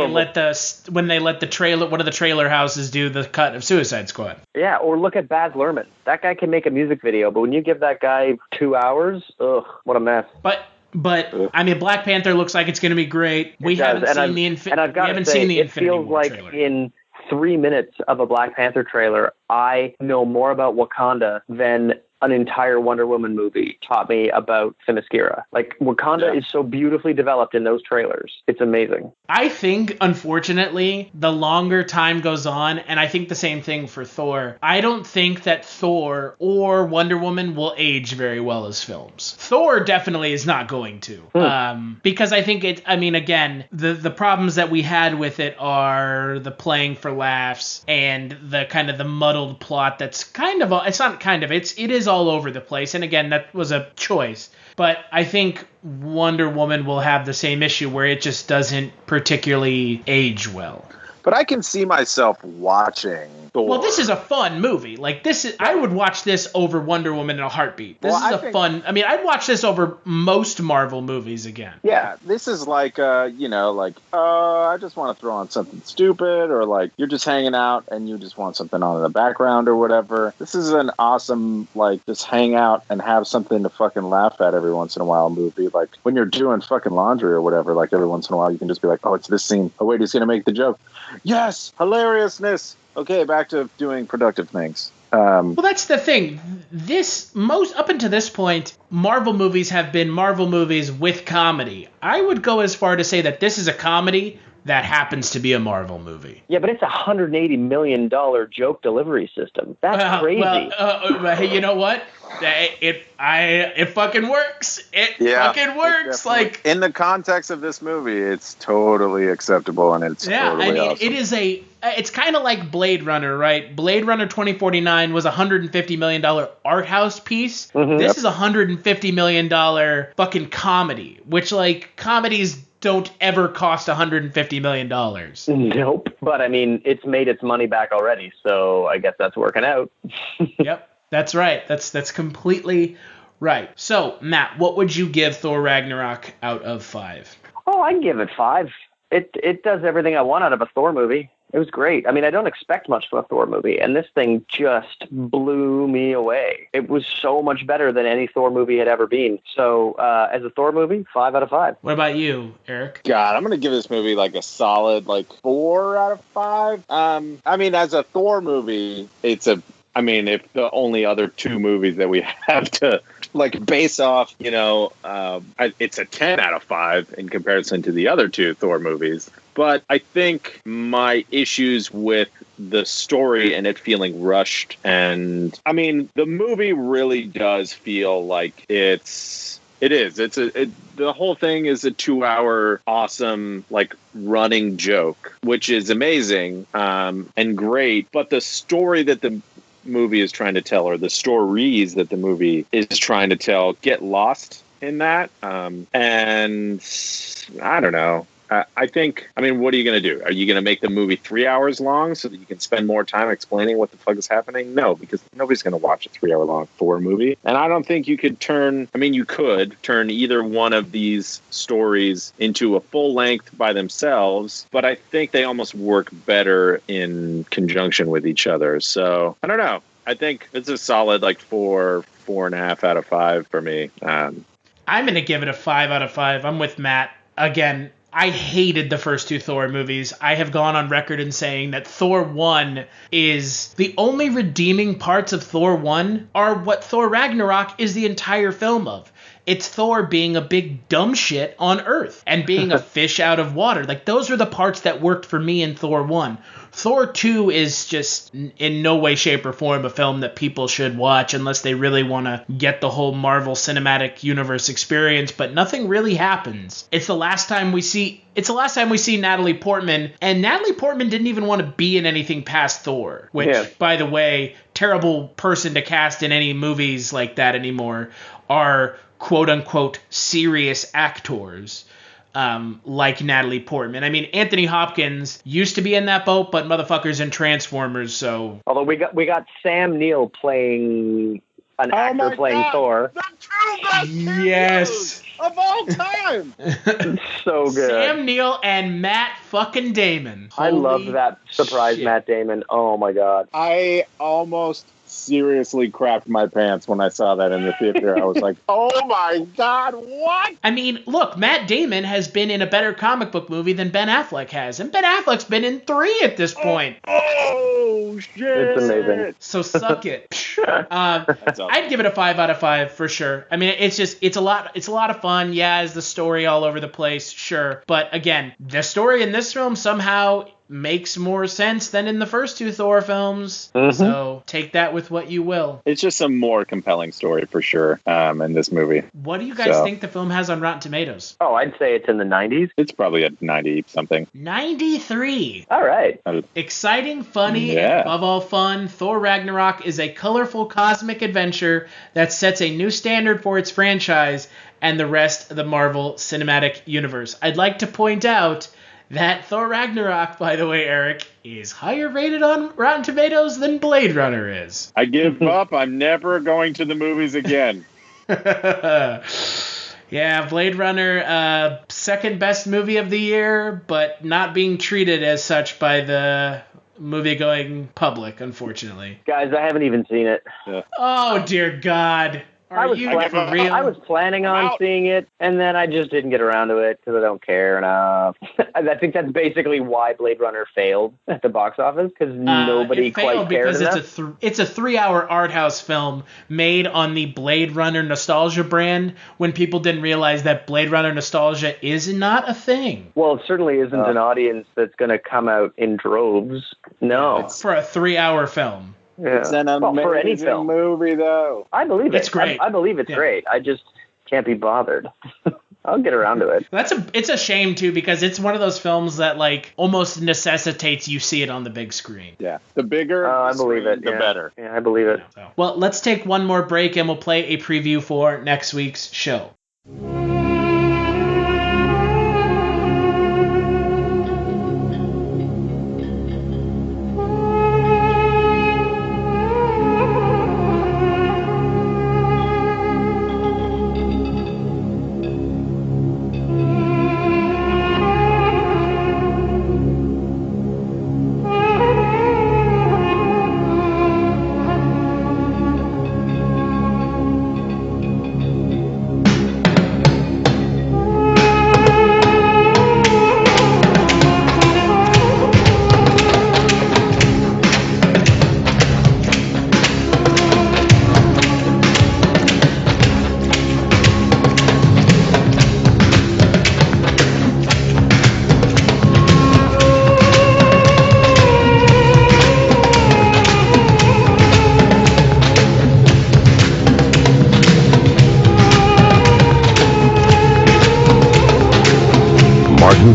they let the trailer, one of the trailer houses do the cut of Suicide Squad. Yeah, or look at Baz Luhrmann. That guy can make a music video, but when you give that guy 2 hours, ugh, what a mess. But I mean, Black Panther looks like it's going to be great. We haven't seen the Infinity War. It feels like trailer. In 3 minutes of a Black Panther trailer, I know more about Wakanda than an entire Wonder Woman movie taught me about Themyscira. Like, Wakanda is so beautifully developed in those trailers. It's amazing. I think, unfortunately, the longer time goes on, and I think the same thing for Thor, I don't think that Thor or Wonder Woman will age very well as films. Thor definitely is not going to. Because I think again, the problems that we had with it are the playing for laughs and the kind of the muddled plot that's it is all over the place. And again, that was a choice. But I think Wonder Woman will have the same issue where it just doesn't particularly age well. But I can see myself watching Thor. Well, this is a fun movie. I would watch this over Wonder Woman in a heartbeat. I'd watch this over most Marvel movies again. Yeah, this is I just want to throw on something stupid, or you're just hanging out and you just want something on in the background or whatever. This is an awesome, just hang out and have something to fucking laugh at every once in a while movie. Like when you're doing fucking laundry or whatever, every once in a while you can just be like, oh, it's this scene. Oh, wait, he's going to make the joke. Yes, hilariousness. Okay, back to doing productive things. Well, that's the thing. Up until this point, Marvel movies have been Marvel movies with comedy. I would go as far to say that this is a comedy that happens to be a Marvel movie. Yeah, but it's a $180 million joke delivery system. That's crazy. Hey, you know what? It fucking works. It fucking works. In the context of this movie, it's totally acceptable, and it's totally awesome. It's kind of like Blade Runner, right? Blade Runner 2049 was a $150 million art house piece. Mm-hmm. This is a $150 million fucking comedy, which comedies don't ever cost $150 million. Nope. But it's made its money back already, so I guess that's working out. Yep. That's right. That's completely right. So, Matt, what would you give Thor Ragnarok out of 5? Oh, I'd give it 5. It does everything I want out of a Thor movie. It was great. I don't expect much from a Thor movie, and this thing just blew me away. It was so much better than any Thor movie had ever been. So, as a Thor movie, 5 out of 5. What about you, Eric? God, I'm going to give this movie a solid 4 out of 5. As a Thor movie, if the only other 2 movies that we have to base off, it's a 10 out of 5 in comparison to the other 2 Thor movies. But I think my issues with the story and it feeling rushed, and the movie really does feel like the whole thing is a 2-hour awesome running joke, which is amazing and great. But the story that the movie is trying to tell, or the stories that the movie is trying to tell, get lost in that. And I don't know. I think, what are you going to do? Are you going to make the movie 3 hours long so that you can spend more time explaining what the fuck is happening? No, because nobody's going to watch a 3-hour-long Thor movie. And I don't think you could you could turn either one of these stories into a full length by themselves, but I think they almost work better in conjunction with each other. So, I don't know. I think it's a solid 4.5 out of 5 for me. I'm going to give it a 5 out of 5. I'm with Matt. Again, I hated the first 2 Thor movies. I have gone on record in saying that Thor 1 is the only redeeming parts of Thor 1 are what Thor Ragnarok is the entire film of. It's Thor being a big dumb shit on Earth and being a fish out of water. Those are the parts that worked for me in Thor 1. Thor 2 is just in no way, shape, or form a film that people should watch unless they really want to get the whole Marvel Cinematic Universe experience, but nothing really happens. It's the last time we see Natalie Portman, and Natalie Portman didn't even want to be in anything past Thor, which, by the way, terrible person to cast in any movies like that anymore are quote-unquote serious actors. Like Natalie Portman. Anthony Hopkins used to be in that boat, but motherfucker's in Transformers, so... Although we got Sam Neill playing an actor playing Thor. The two best yes. Of all time. So good. Sam Neill and Matt fucking Damon. I love that surprise shit. Matt Damon. Oh my god. I almost seriously crapped my pants when I saw that in the theater. I was like, oh my God, what? I mean, look, Matt Damon has been in a better comic book movie than Ben Affleck has, and Ben Affleck's been in 3 at this point. Oh shit! It's amazing. So suck it. I'd give it a 5 out of 5 for sure. I mean, it's a lot of fun. Yeah, is the story all over the place? Sure, but again, the story in this film somehow makes more sense than in the first 2 Thor films. Mm-hmm. So take that with what you will. It's just a more compelling story for sure in this movie. What do you guys think the film has on Rotten Tomatoes? Oh, I'd say it's in the 90s. It's probably at 90-something. 93. All right. Exciting, funny, and above all fun, Thor Ragnarok is a colorful cosmic adventure that sets a new standard for its franchise and the rest of the Marvel Cinematic Universe. I'd like to point out that Thor Ragnarok, by the way, Eric, is higher rated on Rotten Tomatoes than Blade Runner is. I give up. I'm never going to the movies again. Yeah, Blade Runner, second best movie of the year, but not being treated as such by the movie-going public, unfortunately. Guys, I haven't even seen it. Yeah. Oh, dear God. I was planning on seeing it, and then I just didn't get around to it because I don't care enough. I think that's basically why Blade Runner failed at the box office, because nobody quite cared enough. It's a 3-hour art house film made on the Blade Runner nostalgia brand when people didn't realize that Blade Runner nostalgia is not a thing. Well, it certainly isn't an audience that's going to come out in droves. No. It's for a 3-hour film. Yeah. It's an amazing movie, though. I believe it. It's great. I believe it's great. I just can't be bothered. I'll get around to it. It's a shame, too, because it's one of those films that, like, almost necessitates you see it on the big screen. Yeah. The bigger I believe it. the better. Yeah, I believe it. Well, let's take one more break, and we'll play a preview for next week's show.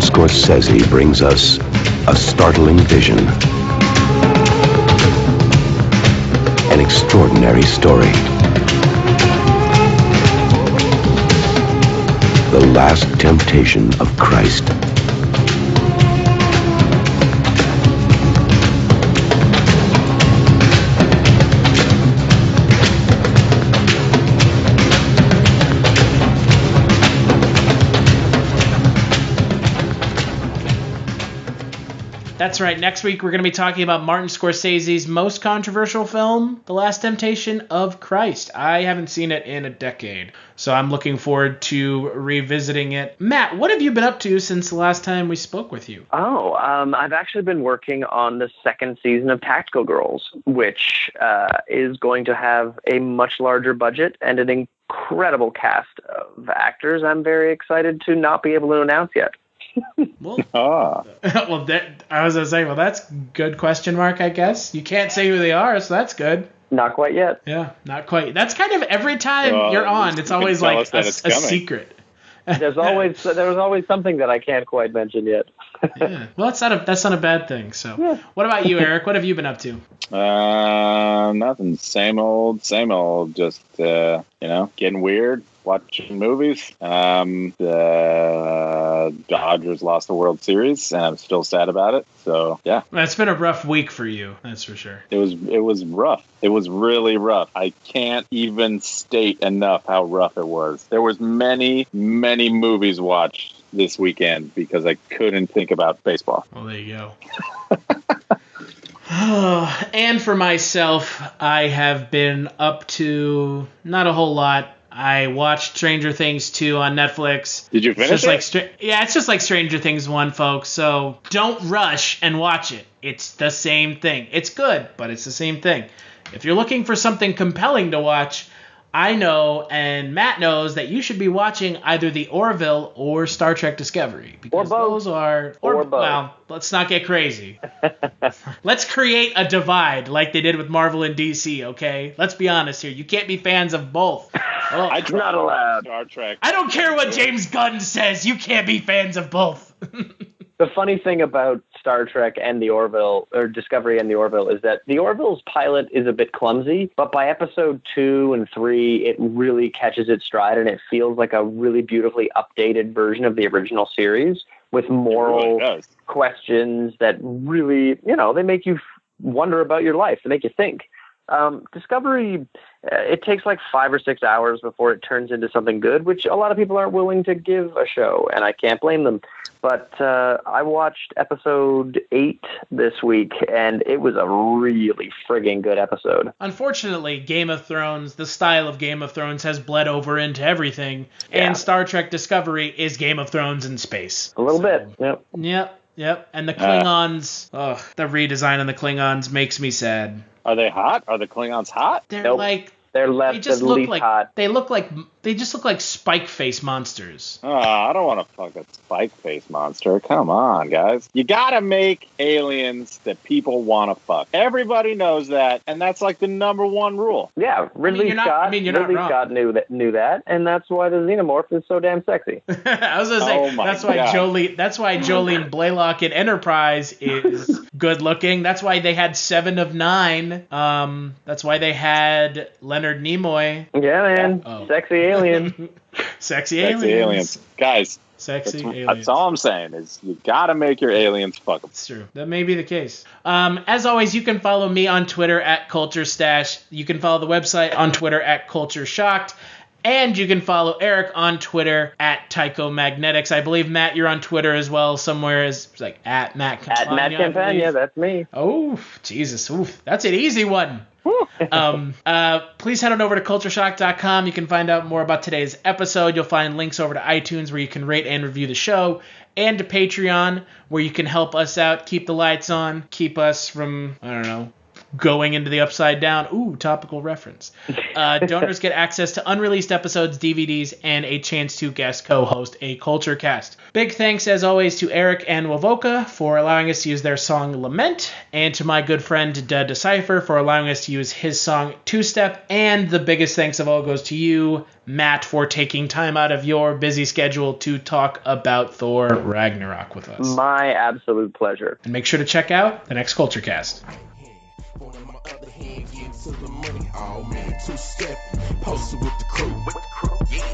Scorsese brings us a startling vision, an extraordinary story, the last temptation of Christ. That's right. Next week, we're going to be talking about Martin Scorsese's most controversial film, The Last Temptation of Christ. I haven't seen it in a decade, so I'm looking forward to revisiting it. Matt, what have you been up to since the last time we spoke with you? Oh, I've actually been working on the second season of Tactical Girls, which is going to have a much larger budget and an incredible cast of actors I'm very excited to not be able to announce yet. Well, I was gonna say, that's good question mark, I guess. You can't say who they are, so that's good. Not quite yet. Yeah, not quite. That's kind of every time you're on, it's always like a secret. There's always something that I can't quite mention yet. Yeah. Well, that's not a bad thing. So, yeah. What about you, Eric? What have you been up to? Nothing. Same old. Just getting weird. Watching movies. The Dodgers lost the World Series, and I'm still sad about it. So yeah, it's been a rough week for you. That's for sure. It was rough. It was really rough. I can't even state enough how rough it was. There was many movies watched this weekend because I couldn't think about baseball. Well, there you go. And for myself, I have been up to not a whole lot. I watched Stranger Things 2 on Netflix. Did you finish it? It's just like Stranger Things 1, folks. So don't rush and watch it. It's the same thing. It's good, but it's the same thing. If you're looking for something compelling to watch, I know and Matt knows that you should be watching either The Orville or Star Trek Discovery. Because those are... Or both. Well, let's not get crazy. Let's create a divide like they did with Marvel and DC, okay? Let's be honest here. You can't be fans of both. Oh, I'm not allowed. Star Trek. I don't care what James Gunn says. You can't be fans of both. The funny thing about Star Trek and the Orville, or Discovery and the Orville, is that the Orville's pilot is a bit clumsy, but by episode 2 and 3, it really catches its stride, and it feels like a really beautifully updated version of the original series with moral questions that really, they make you wonder about your life. They make you think. Discovery, it takes like 5 or 6 hours before it turns into something good, which a lot of people aren't willing to give a show, and I can't blame them. But I watched episode 8 this week, and it was a really friggin' good episode. Unfortunately, Game of Thrones, the style of Game of Thrones has bled over into everything, and Star Trek Discovery is Game of Thrones in space. A little bit, yep. Yep, and the Klingons, the redesign on the Klingons makes me sad. Are they hot? Are the Klingons hot? They're like... They're hot. They just look like spike face monsters. Oh, I don't want to fuck a spike face monster. Come on, guys. You gotta make aliens that people want to fuck. Everybody knows that, and that's like the number one rule. Yeah, Ridley Scott knew that, and that's why the xenomorph is so damn sexy. I was gonna say that's why Jolene Blaylock in Enterprise is good looking. That's why they had 7 of 9. That's why they had Leonard Nimoy. Yeah, man. Sexy alien. Sexy aliens. Guys. Aliens. That's all I'm saying is you gotta make your aliens fuckable. It's true. That may be the case. As always, you can follow me on Twitter at CultureStash. You can follow the website on Twitter at CultureShocked. And you can follow Eric on Twitter at Tychomagnetics. I believe, Matt, you're on Twitter as well somewhere as like at Matt Campagna. At Matt Campagna, that's me. Oh, Jesus. Oof, that's an easy one. Please head on over to cultureshock.com. You can find out more about today's episode. You'll find links over to iTunes where you can rate and review the show, and to Patreon where you can help us out, keep the lights on, keep us from, going into the upside down. Ooh, topical reference. Donors get access to unreleased episodes, DVDs, and a chance to guest co-host a Kulturecast. Big thanks, as always, to Eric and Wovoka for allowing us to use their song Lament, and to my good friend Da Decipher for allowing us to use his song Two Step, and the biggest thanks of all goes to you, Matt, for taking time out of your busy schedule to talk about Thor Ragnarok with us. My absolute pleasure. And make sure to check out the next Kulturecast. To the money, oh man, 2-step, posted with the crew, yeah.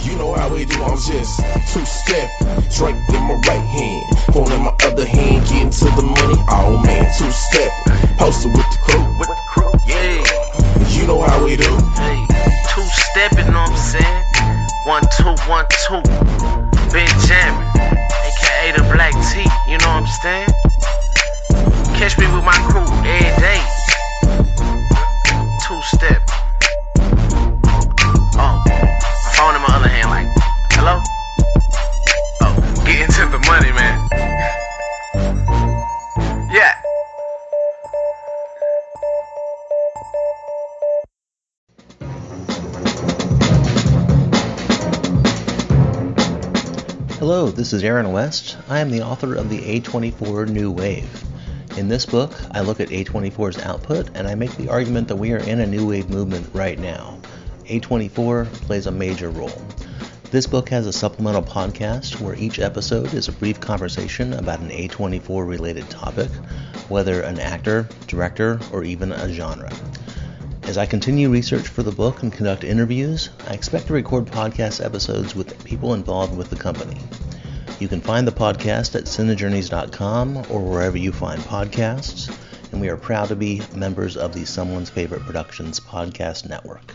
You know how we do, I'm just 2-step, drink in my right hand, phone in my other hand, getting to the money, oh man, 2-step, posted with the crew, yeah. You know how we do. Hey, 2-step, you know what I'm saying? 1, 2, 1, 2, Benjamin, aka the Black T, you know what I'm saying? Catch me with my crew every day. 2-step. Oh, my phone in my other hand, like, hello? Oh, get into the money, man. Yeah. Hello, this is Aaron West. I am the author of the A24 New Wave. In this book, I look at A24's output, and I make the argument that we are in a new wave movement right now. A24 plays a major role. This book has a supplemental podcast where each episode is a brief conversation about an A24 related topic, whether an actor, director, or even a genre. As I continue research for the book and conduct interviews, I expect to record podcast episodes with people involved with the company. You can find the podcast at cinejourneys.com or wherever you find podcasts, and we are proud to be members of the Someone's Favorite Productions podcast network.